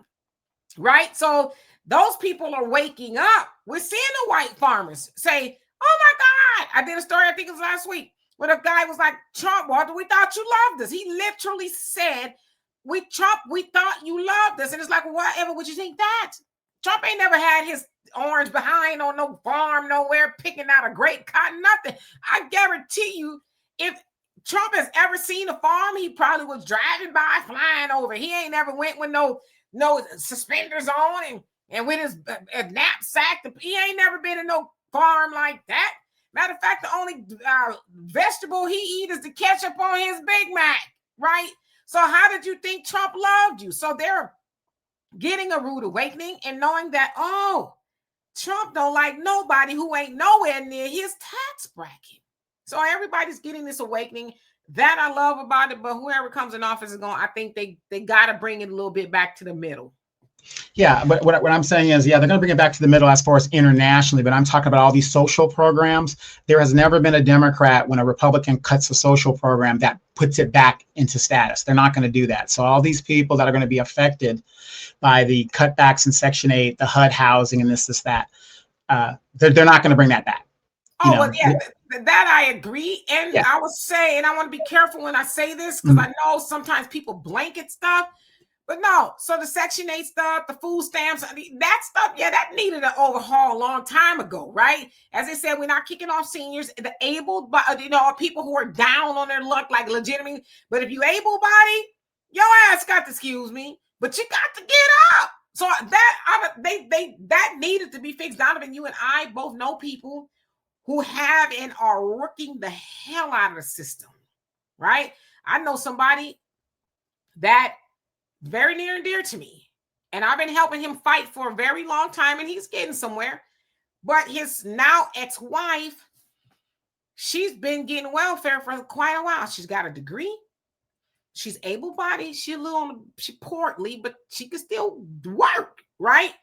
Right? So those people are waking up. We're seeing the white farmers say, oh my God. I did a story, I think it was last week, where the guy was like, Trump, we thought you loved us. He literally said, Trump, we thought you loved us. And it's like, whatever would you think that? Trump ain't never had his orange behind on no farm nowhere, picking out a great cotton, nothing. I guarantee you, if Trump has ever seen a farm, he probably was driving by, flying over. He ain't never went with no suspenders on and with his knapsack. He ain't never been in no farm like that. Matter of fact, the only vegetable he eat is the ketchup on his Big Mac, right? So how did you think Trump loved you? So they're getting a rude awakening and knowing that, oh, Trump don't like nobody who ain't nowhere near his tax bracket. So everybody's getting this awakening. That I love about it, but whoever comes in office is going, I think they got to bring it a little bit back to the middle. Yeah, but what I'm saying is, yeah, they're going to bring it back to the middle as far as internationally, but I'm talking about all these social programs. There has never been a Democrat when a Republican cuts a social program that puts it back into status. They're not going to do that. So all these people that are going to be affected by the cutbacks in Section 8, the HUD housing, and this, that, they're not going to bring that back. Well, yeah, that I agree. And yeah. I would say, and I want to be careful when I say this, because I know sometimes people blanket stuff, but no. So the Section 8 stuff, the food stamps, that stuff, yeah, that needed an overhaul a long time ago, right? As I said, we're not kicking off seniors, the able, people who are down on their luck, like legitimately. But if you able-bodied, your ass got to excuse me, but you got to get up. So that needed to be fixed. Donovan, you and I both know people who have and are working the hell out of the system, right? I know somebody that very near and dear to me, and I've been helping him fight for a very long time, and he's getting somewhere. But his now ex-wife, she's been getting welfare for quite a while. She's got a degree. She's able-bodied. She's a little, she portly, but she can still work, right?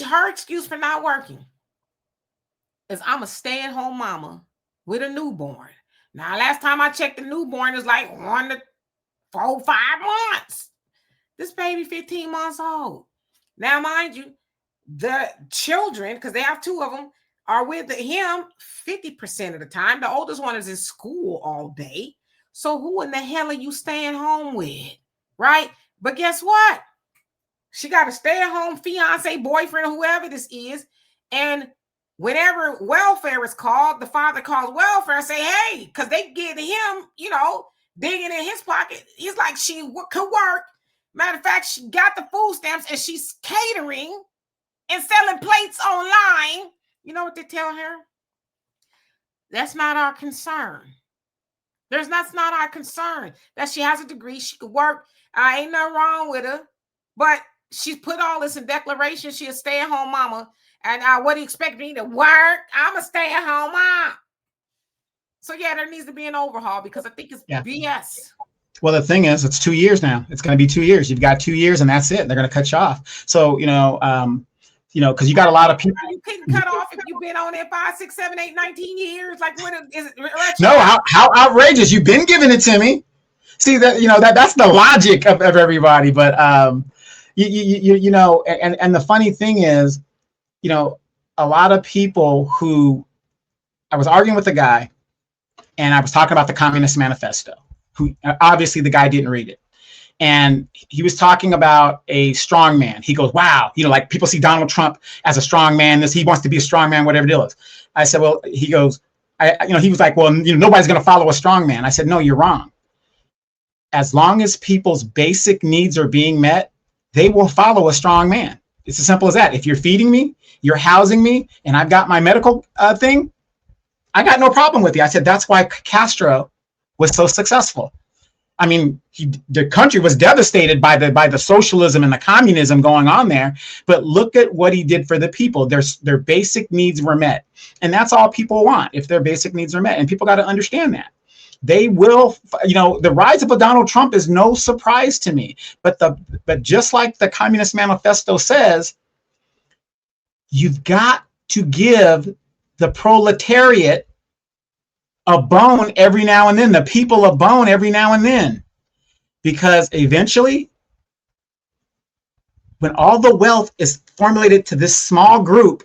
Her excuse for not working is I'm a stay-at-home mama with a newborn. Now, last time I checked, the newborn is like 1 to 4, 5 months. This baby 15 months old. Now, mind you, the children, because they have 2 of them, are with him 50% of the time. The oldest one is in school all day. So who in the hell are you staying home with, right? But guess what? She got a stay-at-home fiance, boyfriend, whoever this is, and whenever welfare is called, the father calls welfare and say, hey, because they get him, digging in his pocket. He's like, she could work. Matter of fact, she got the food stamps and she's catering and selling plates online. You know what they tell her? That's not our concern. That's not our concern. That she has a degree, she could work. Ain't nothing wrong with her. But she's put all this in declaration. She's a stay-at-home mama. And what do you expect me to work? I'm a stay-at-home mom. So, yeah, there needs to be an overhaul because I think it's BS. Well, the thing is, it's 2 years now. It's going to be 2 years. You've got 2 years and that's it. They're going to cut you off. So, because you got a lot of people. You couldn't cut off if you've been on there 5, 6, 7, 8, 19 years. Like, what is it? No, how outrageous. You've been giving it to me. See, that's the logic of everybody. But, and the funny thing is, a lot of people who I was arguing with a guy and I was talking about the Communist Manifesto, who obviously the guy didn't read it. And he was talking about a strong man. He goes, wow, like people see Donald Trump as a strong man. He wants to be a strong man, whatever it is. I said, well, he goes, he was like, well, nobody's going to follow a strong man. I said, no, you're wrong. As long as people's basic needs are being met, they will follow a strong man. It's as simple as that. If you're feeding me, you're housing me, and I've got my medical thing, I got no problem with you. I said, that's why Castro was so successful. I mean, the country was devastated by the socialism and the communism going on there. But look at what he did for the people. Their basic needs were met. And that's all people want, if their basic needs are met. And people got to understand that. They will, the rise of a Donald Trump is no surprise to me. But just like the Communist Manifesto says, you've got to give the proletariat a bone every now and then, the people a bone every now and then, because eventually when all the wealth is formulated to this small group,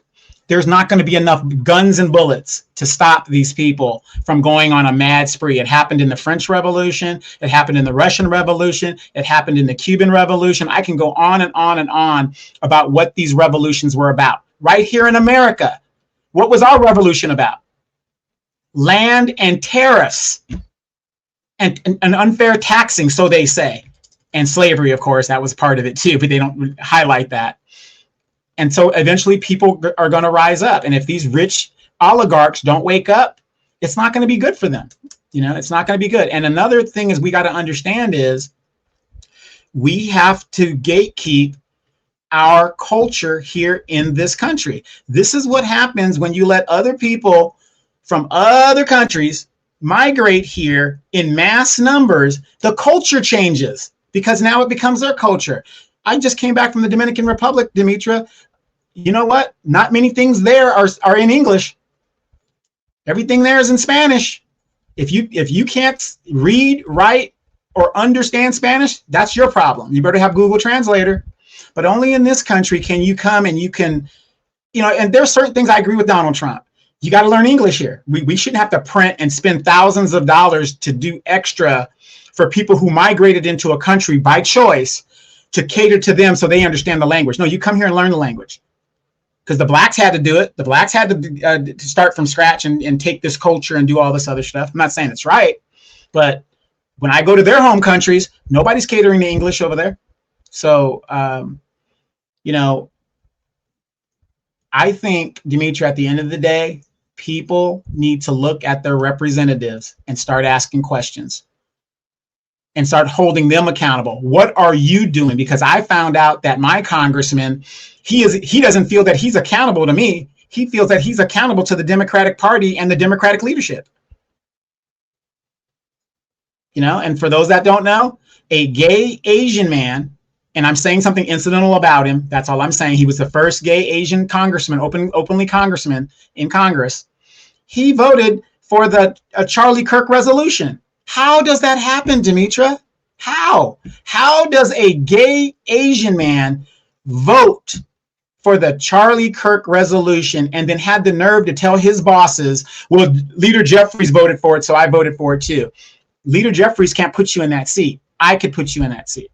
there's not going to be enough guns and bullets to stop these people from going on a mad spree. It happened in the French Revolution. It happened in the Russian Revolution. It happened in the Cuban Revolution. I can go on and on and on about what these revolutions were about. Right here in America, what was our revolution about? Land and tariffs and unfair taxing, so they say. And slavery, of course, that was part of it too, but they don't highlight that. And so eventually people are going to rise up. And if these rich oligarchs don't wake up, it's not going to be good for them. It's not going to be good. And another thing is we got to understand is we have to gatekeep our culture here in this country. This is what happens when you let other people from other countries migrate here in mass numbers, the culture changes because now it becomes their culture. I just came back from the Dominican Republic, Demetra. You know what? Not many things there are in English. Everything there is in Spanish. If you can't read, write, or understand Spanish, that's your problem. You better have Google Translator. But only in this country can you come and you can, and there's certain things I agree with Donald Trump. You got to learn English here. We shouldn't have to print and spend thousands of dollars to do extra for people who migrated into a country by choice to cater to them so they understand the language. No, you come here and learn the language. Because the blacks had to do it. The blacks had to start from scratch and take this culture and do all this other stuff. I'm not saying it's right, but when I go to their home countries, nobody's catering to English over there. So, I think, Demetra, at the end of the day, people need to look at their representatives and start asking questions and start holding them accountable. What are you doing? Because I found out that my congressman, he doesn't feel that he's accountable to me. He feels that he's accountable to the Democratic Party and the Democratic leadership. And for those that don't know, a gay Asian man, and I'm saying something incidental about him. That's all I'm saying. He was the first gay Asian congressman, openly congressman in Congress. He voted for the Charlie Kirk resolution. How does that happen, Demetra? How does a gay Asian man vote for the Charlie Kirk resolution and then had the nerve to tell his bosses, well, Leader Jeffries voted for it, so I voted for it too. Leader Jeffries can't put you in that seat. I could put you in that seat.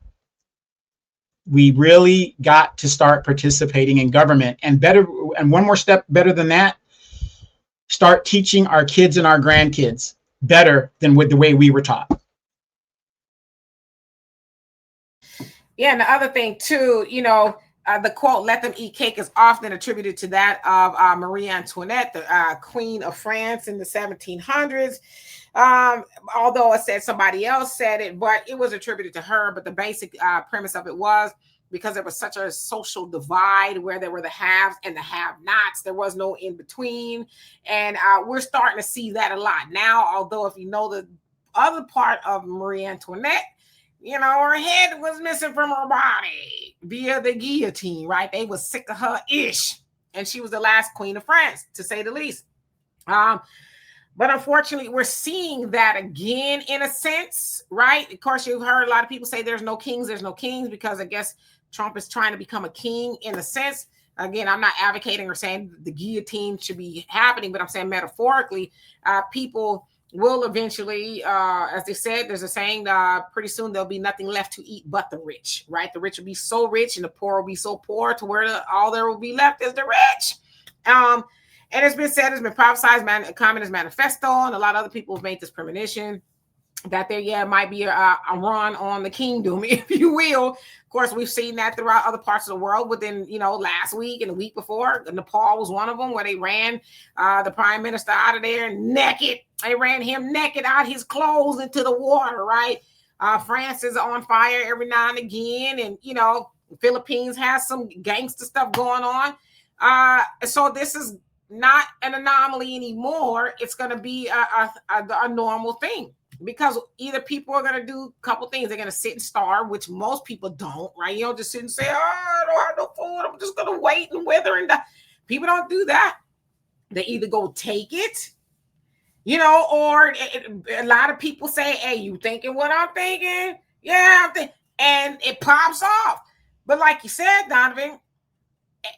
We really got to start participating in government, and one more step better than that, start teaching our kids and our grandkids better than with the way we were taught. Yeah, and the other thing too, the quote, let them eat cake, is often attributed to that of Marie Antoinette, the Queen of France in the 1700s. Although it said somebody else said it, but it was attributed to her. But the basic premise of it was because there was such a social divide where there were the haves and the have-nots. There was no in between. And we're starting to see that a lot now. Although if you know the other part of Marie Antoinette, her head was missing from her body via the guillotine, right? They was sick of her ish. And she was the last queen of France, to say the least. But unfortunately, we're seeing that again in a sense, right? Of course, you've heard a lot of people say there's no kings because I guess Trump is trying to become a king in a sense. Again, I'm not advocating or saying the guillotine should be happening, but I'm saying metaphorically, people will eventually, as they said, there's a saying, pretty soon there'll be nothing left to eat but the rich, right? The rich will be so rich and the poor will be so poor to where all there will be left is the rich. And it's been said, it's been prophesized, Communist Manifesto, and a lot of other people have made this premonition that there, might be a run on the kingdom, if you will. Of course, we've seen that throughout other parts of the world within, last week and the week before. Nepal was one of them where they ran the prime minister out of there naked. They ran him naked out his clothes into the water, right? France is on fire every now and again. And, the Philippines has some gangster stuff going on. So this is not an anomaly anymore. It's going to be a normal thing, because either people are going to do a couple things. They're going to sit and starve, which most people don't, right? You don't just sit and say, I don't have no food, I'm just going to wait and wither and die. People don't do that. They either go take it, or a lot of people say, hey, you thinking what I'm thinking? Yeah, I'm thinking, and it pops off. But like you said, Donovan,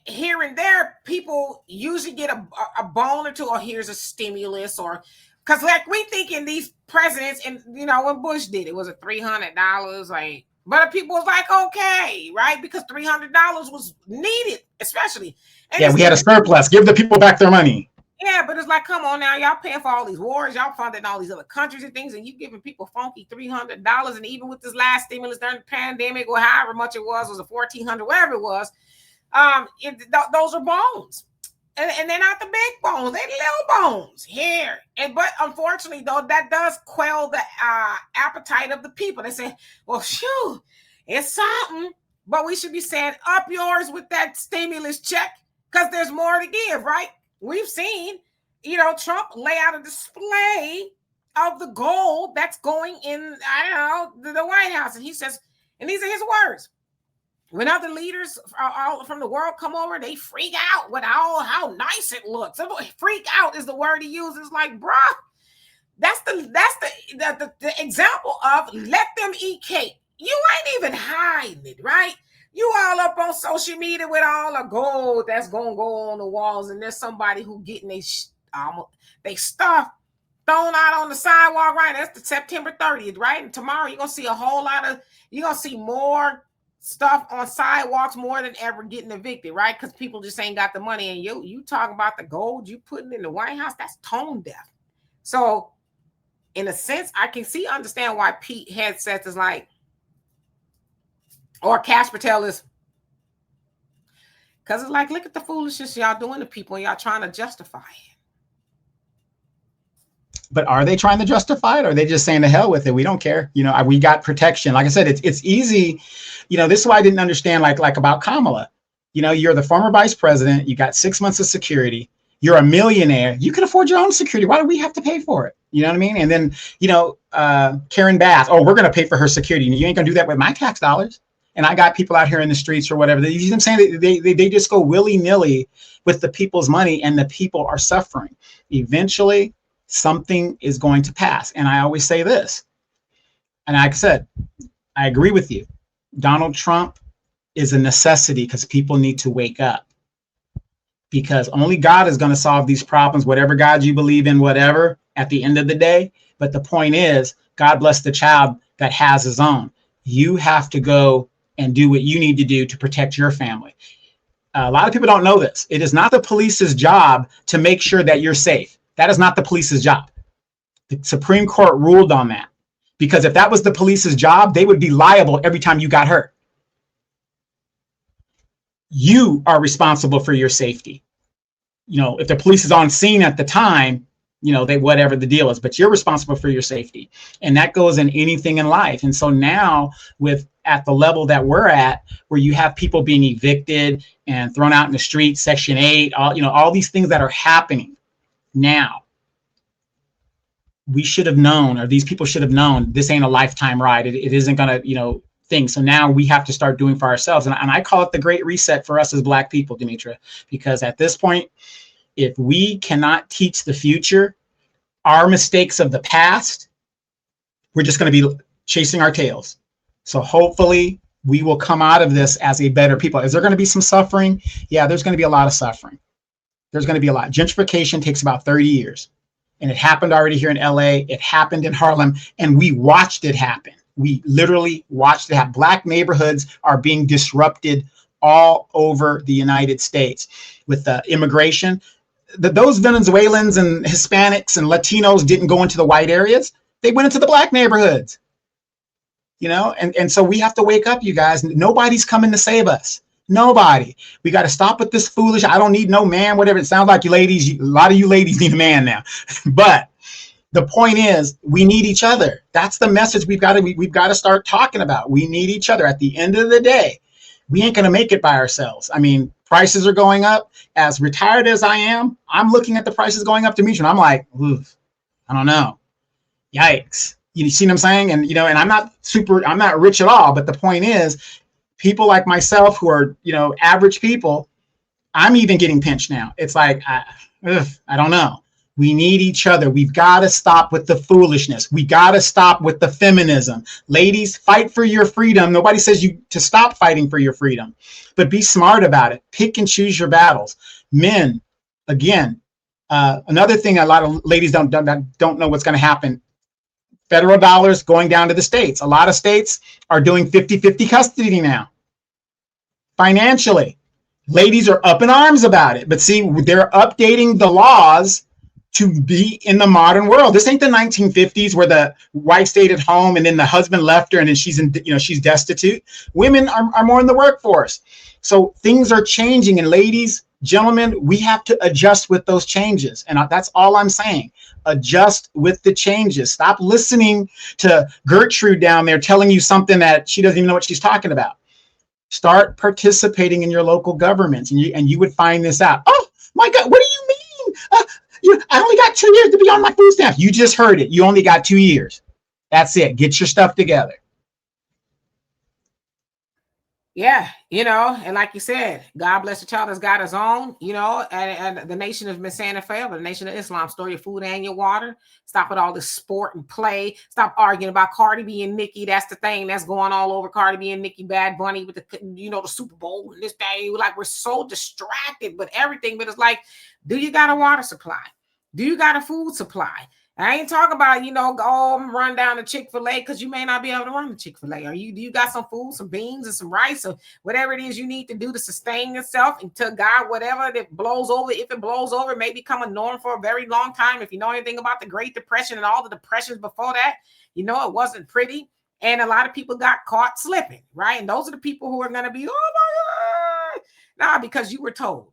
here and there, people usually get a bone or two, or here's a stimulus, or because like we thinking these presidents, and when Bush did it was a $300, like, but people was like, okay, right, because $300 was needed, especially. And we had a surplus. Give the people back their money. Yeah, but it's like, come on now, y'all paying for all these wars, y'all funding all these other countries and things, and you giving people funky $300. And even with this last stimulus during the pandemic, or however much it was a $1,400, whatever it was. Those are bones, and they're not the big bones; they're little bones here. But unfortunately, though, that does quell the appetite of the people. They say, "Well, shoo, it's something," but we should be saying, "Up yours with that stimulus check," because there's more to give, right? We've seen, Trump lay out a display of the gold that's going in, the White House. And he says, and these are his words, when other leaders all from the world come over, they freak out with how nice it looks. Freak out is the word he uses. Like, bruh, that's the example of let them eat cake. You ain't even hiding it, right? You all up on social media with all the gold that's gonna go on the walls, and there's somebody who getting they stuff thrown out on the sidewalk, right? That's the September 30th, right? And tomorrow you're gonna see you're gonna see more stuff on sidewalks more than ever getting evicted, right? Because people just ain't got the money. And you talking about the gold you putting in the White House, that's tone deaf. So in a sense, I can understand why Pete Hegseth is like, or Cash Patel is, because it's like, look at the foolishness y'all doing to people and y'all trying to justify it. But are they trying to justify it? Or are they just saying to hell with it? We don't care. We got protection. Like I said, it's easy. This is why I didn't understand like about Kamala. You're the former vice president. You got 6 months of security. You're a millionaire. You can afford your own security. Why do we have to pay for it? You know what I mean? And then, Karen Bass, we're going to pay for her security. You ain't going to do that with my tax dollars. And I got people out here in the streets or whatever. You see what I'm saying? They just go willy-nilly with the people's money, and the people are suffering. Eventually, something is going to pass. And I always say this, and like I said, I agree with you. Donald Trump is a necessity because people need to wake up. Because only God is going to solve these problems, whatever God you believe in, whatever, at the end of the day. But the point is, God bless the child that has his own. You have to go and do what you need to do to protect your family. A lot of people don't know this. It is not the police's job to make sure that you're safe. That is not the police's job. The Supreme Court ruled on that. Because if that was the police's job, they would be liable every time you got hurt. You are responsible for your safety. If the police is on scene at the time, they whatever the deal is, but you're responsible for your safety. And that goes in anything in life. And so now at the level that we're at, where you have people being evicted and thrown out in the street, Section 8, all these things that are happening now, we should have known, or these people should have known, this ain't a lifetime ride. It isn't going to, thing. So now we have to start doing for ourselves. And I call it the great reset for us as Black people, Demetra, because at this point, if we cannot teach the future, our mistakes of the past, we're just going to be chasing our tails. So hopefully we will come out of this as a better people. Is there going to be some suffering? Yeah, there's going to be a lot of suffering. There's going to be a lot. Gentrification takes about 30 years. And it happened already here in LA. It happened in Harlem. And we watched it happen. We literally watched it happen. Black neighborhoods are being disrupted all over the United States with immigration. Those Venezuelans and Hispanics and Latinos didn't go into the white areas. They went into the Black neighborhoods. And so we have to wake up, you guys. Nobody's coming to save us. Nobody. We got to stop with this foolish, I don't need no man, whatever. It sounds like you ladies, a lot of you ladies need a man now. But the point is, we need each other. That's the message we've got to start talking about. We need each other. At the end of the day, we ain't going to make it by ourselves. I mean, prices are going up. As retired as I am, I'm looking at the prices going up to me, and I'm like, oof, I don't know. Yikes. You see what I'm saying? And, and I'm not rich at all. But the point is, people like myself who are, average people, I'm even getting pinched now. It's like, I don't know. We need each other. We've got to stop with the foolishness. We got to stop with the feminism. Ladies, fight for your freedom. Nobody says you to stop fighting for your freedom, but be smart about it. Pick and choose your battles. Men, again, another thing a lot of ladies don't know what's going to happen. Federal dollars going down to the states. A lot of states are doing 50-50 custody now. Financially, ladies are up in arms about it. But see, they're updating the laws to be in the modern world. This ain't the 1950s where the wife stayed at home and then the husband left her and then she's destitute. Women are more in the workforce. So things are changing, and ladies, gentlemen, we have to adjust with those changes. And that's all I'm saying. Adjust with the changes. Stop listening to Gertrude down there telling you something that she doesn't even know what she's talking about. Start participating in your local governments, and you would find this out. Oh my God, what do you mean? I only got 2 years to be on my food stamps. You just heard it. You only got 2 years. That's it. Get your stuff together. Yeah, and like you said, God bless the child has got his own, and the nation has been saying it forever. The nation of Islam, store your food and your water. Stop with all this sport and play. Stop arguing about Cardi B and Nicki. That's the thing that's going all over. Cardi B and Nicki, Bad Bunny with the, the Super Bowl and this thing. Like, we're so distracted with everything, but it's like, do you got a water supply? Do you got a food supply? I ain't talking about, run down to Chick-fil-A, because you may not be able to run to Chick-fil-A. Do you got some food, some beans, and some rice, or whatever it is you need to do to sustain yourself until God, whatever that blows over, if it blows over, it may become a norm for a very long time. If you know anything about the Great Depression and all the depressions before that, it wasn't pretty. And a lot of people got caught slipping, right? And those are the people who are going to be, oh my God. Nah, because you were told.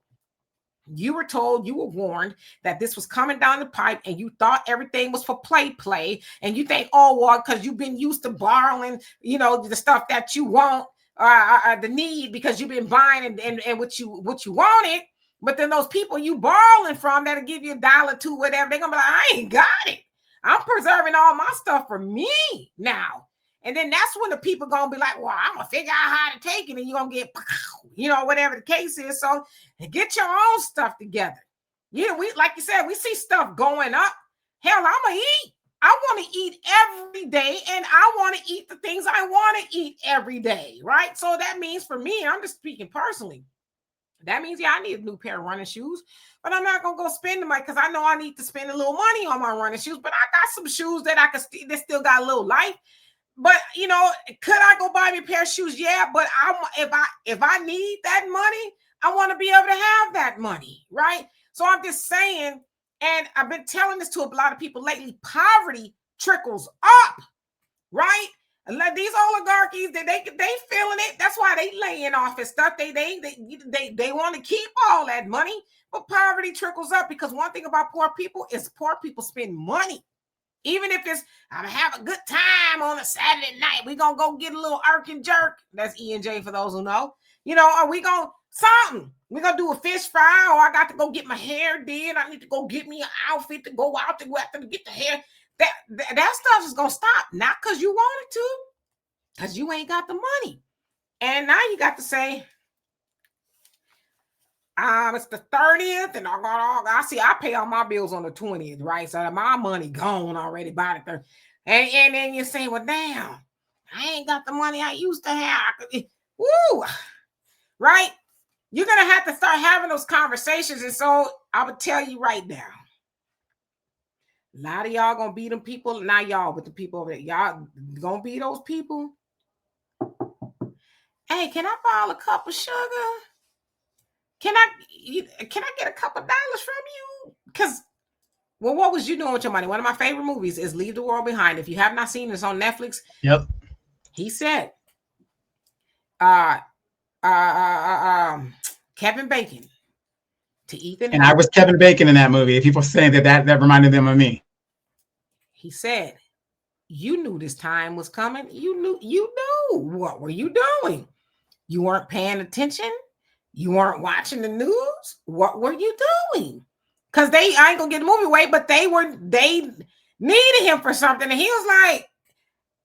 You were told, you were warned that this was coming down the pipe, and you thought everything was for play, and you think, oh, well, because you've been used to borrowing, the stuff that you want, the need, because you've been buying and what you wanted. But then those people you borrowing from that'll give you $1, $2, whatever, they're gonna be like, I ain't got it. I'm preserving all my stuff for me now. And then that's when the people gonna be like, well, I'm gonna figure out how to take it, and you're gonna get, whatever the case is. So get your own stuff together. We, like you said, we see stuff going up. Hell, I'm gonna eat. I want to eat every day, and I want to eat the things I want to eat every day, right? So that means for me, I'm just speaking personally. That means, I need a new pair of running shoes, but I'm not gonna go spend the money, because I know I need to spend a little money on my running shoes. But I got some shoes that that still got a little life. But could I go buy me a pair of shoes? Yeah, but if I need that money, I want to be able to have that money, right? So I'm just saying, and I've been telling this to a lot of people lately, poverty trickles up, right? And like these oligarchies, they feeling it. That's why they laying off and stuff. They want to keep all that money, but poverty trickles up, because one thing about poor people is poor people spend money. Even if it's, I'm gonna have a good time on a Saturday night, we're gonna go get a little irk and jerk. That's E&J for those who know. Or we gonna something. We're gonna do a fish fry, or I got to go get my hair did. I need to go get me an outfit to go out to get the hair. That stuff is gonna stop. Not because you wanted to, because you ain't got the money. And now you got to say, it's the 30th, and I pay all my bills on the 20th, right? So my money gone already by the 30th. And then you say, well, damn, I ain't got the money I used to have. Woo! Right? You're going to have to start having those conversations. And so I would tell you right now, a lot of y'all going to be them people, not y'all, but the people over there. Y'all going to be those people. Hey, can I borrow a cup of sugar? Can I get a couple dollars from you? Because, well, what was you doing with your money? One of my favorite movies is Leave the World Behind. If you have not seen it, it's on Netflix. Yep. He said, Kevin Bacon to Ethan. And I was Kevin Bacon in that movie. People saying that reminded them of me. He said, you knew this time was coming. You knew. What were you doing? You weren't paying attention. You weren't watching the news. What were you doing? Because I ain't gonna get the movie away, but they needed him for something. And he was like,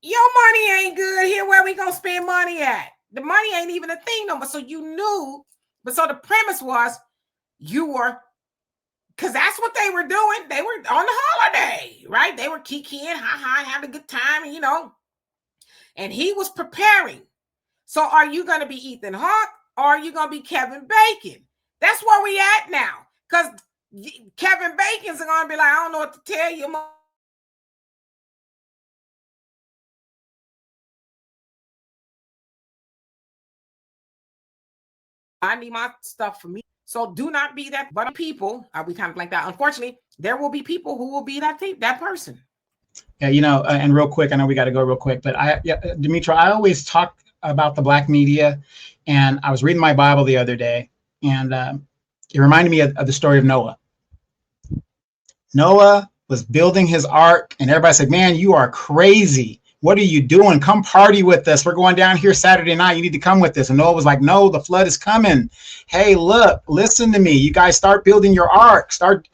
your money ain't good here. Where we gonna spend money at? The money ain't even a thing no more. So you knew, but so the premise was you were, because that's what they were doing. They were on the holiday, right? They were kikiing, having a good time, and he was preparing. So are you gonna be Ethan Hawke? Or are you going to be Kevin Bacon? That's where we at now. Because Kevin Bacon's going to be like, I don't know what to tell you. I need my stuff for me. So do not be that. But people, we kind of like that. Unfortunately, there will be people who will be that person. Yeah, and real quick, I know we got to go real quick, but Demetra, I always talk about the Black media. And I was reading my Bible the other day, and it reminded me of the story of Noah. Noah was building his ark, and everybody said, man, you are crazy. What are you doing? Come party with us. We're going down here Saturday night. You need to come with us. And Noah was like, no, the flood is coming. Hey, look, listen to me. You guys start building your ark. Start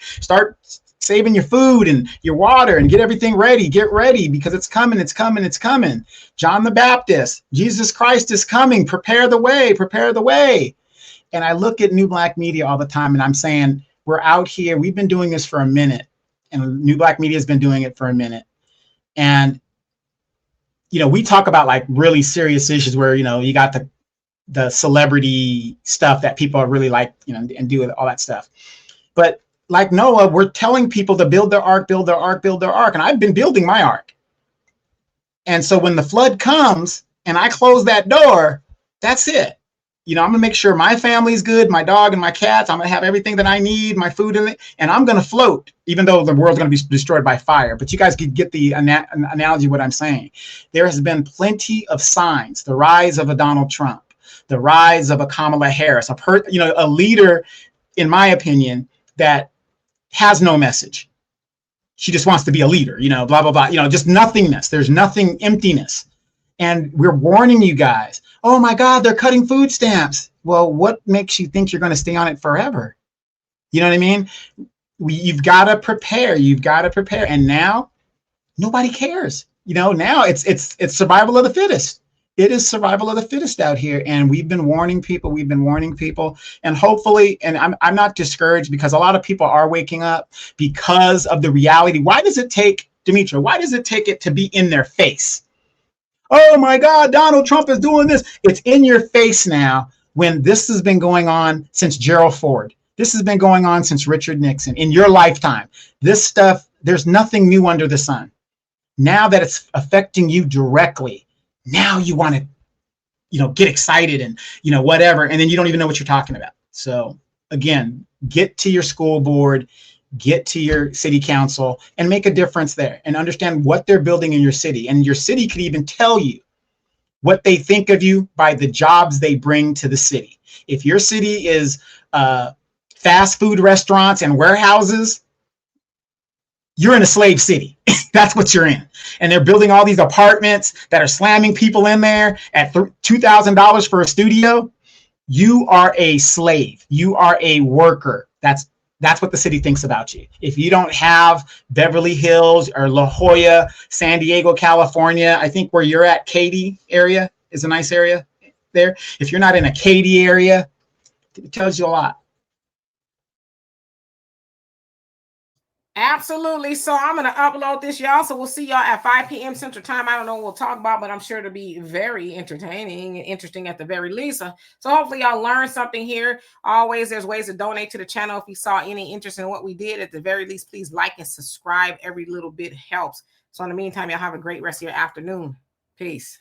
saving your food and your water and get everything ready. Get ready because it's coming, it's coming, it's coming. John the Baptist, Jesus Christ is coming. Prepare the way, prepare the way. And I look at New Black Media all the time and I'm saying, we're out here. We've been doing this for a minute and New Black Media has been doing it for a minute. And, you know, we talk about like really serious issues where, you know, you got the celebrity stuff that people are really like, you know, and do all that stuff. But like Noah, we're telling people to build their ark, build their ark, build their ark. And I've been building my ark. And so when the flood comes and I close that door, that's it. You know, I'm gonna make sure my family's good, my dog and my cats. I'm gonna have everything that I need, my food in it, and I'm gonna float, even though the world's gonna be destroyed by fire. But you guys can get the analogy of what I'm saying. There has been plenty of signs, the rise of a Donald Trump, the rise of a Kamala Harris, a leader, in my opinion, that has no message. She just wants to be a leader, you know, blah, blah, blah, you know, just nothingness. There's nothing, emptiness. And we're warning you guys, oh my God, they're cutting food stamps. Well, what makes you think you're going to stay on it forever? You know what I mean? You've got to prepare. You've got to prepare. And now nobody cares. You know, now it's survival of the fittest. It is survival of the fittest out here. And we've been warning people. And hopefully, and I'm not discouraged because a lot of people are waking up because of the reality. Why does it take, Demetra, why does it take it to be in their face? Oh my God, Donald Trump is doing this. It's in your face now when this has been going on since Gerald Ford. This has been going on since Richard Nixon in your lifetime. This stuff, there's nothing new under the sun. Now that it's affecting you directly, now you want to, you know, get excited and, you know, whatever. And then you don't even know what you're talking about. So again, get to your school board, get to your city council and make a difference there and understand what they're building in your city. And your city could even tell you what they think of you by the jobs they bring to the city. If your city is fast food restaurants and warehouses, you're in a slave city. That's what you're in. And they're building all these apartments that are slamming people in there at $2,000 for a studio. You are a slave. You are a worker. That's what the city thinks about you. If you don't have Beverly Hills or La Jolla, San Diego, California, I think where you're at, Katy area is a nice area there. If you're not in a Katy area, it tells you a lot. Absolutely. So I'm going to upload this, y'all. So we'll see y'all at 5 p.m. Central Time. I don't know what we'll talk about, but I'm sure it'll be very entertaining and interesting at the very least. So hopefully y'all learned something here. Always, there's ways to donate to the channel. If you saw any interest in what we did, at the very least, please like and subscribe. Every little bit helps. So in the meantime, y'all have a great rest of your afternoon. Peace.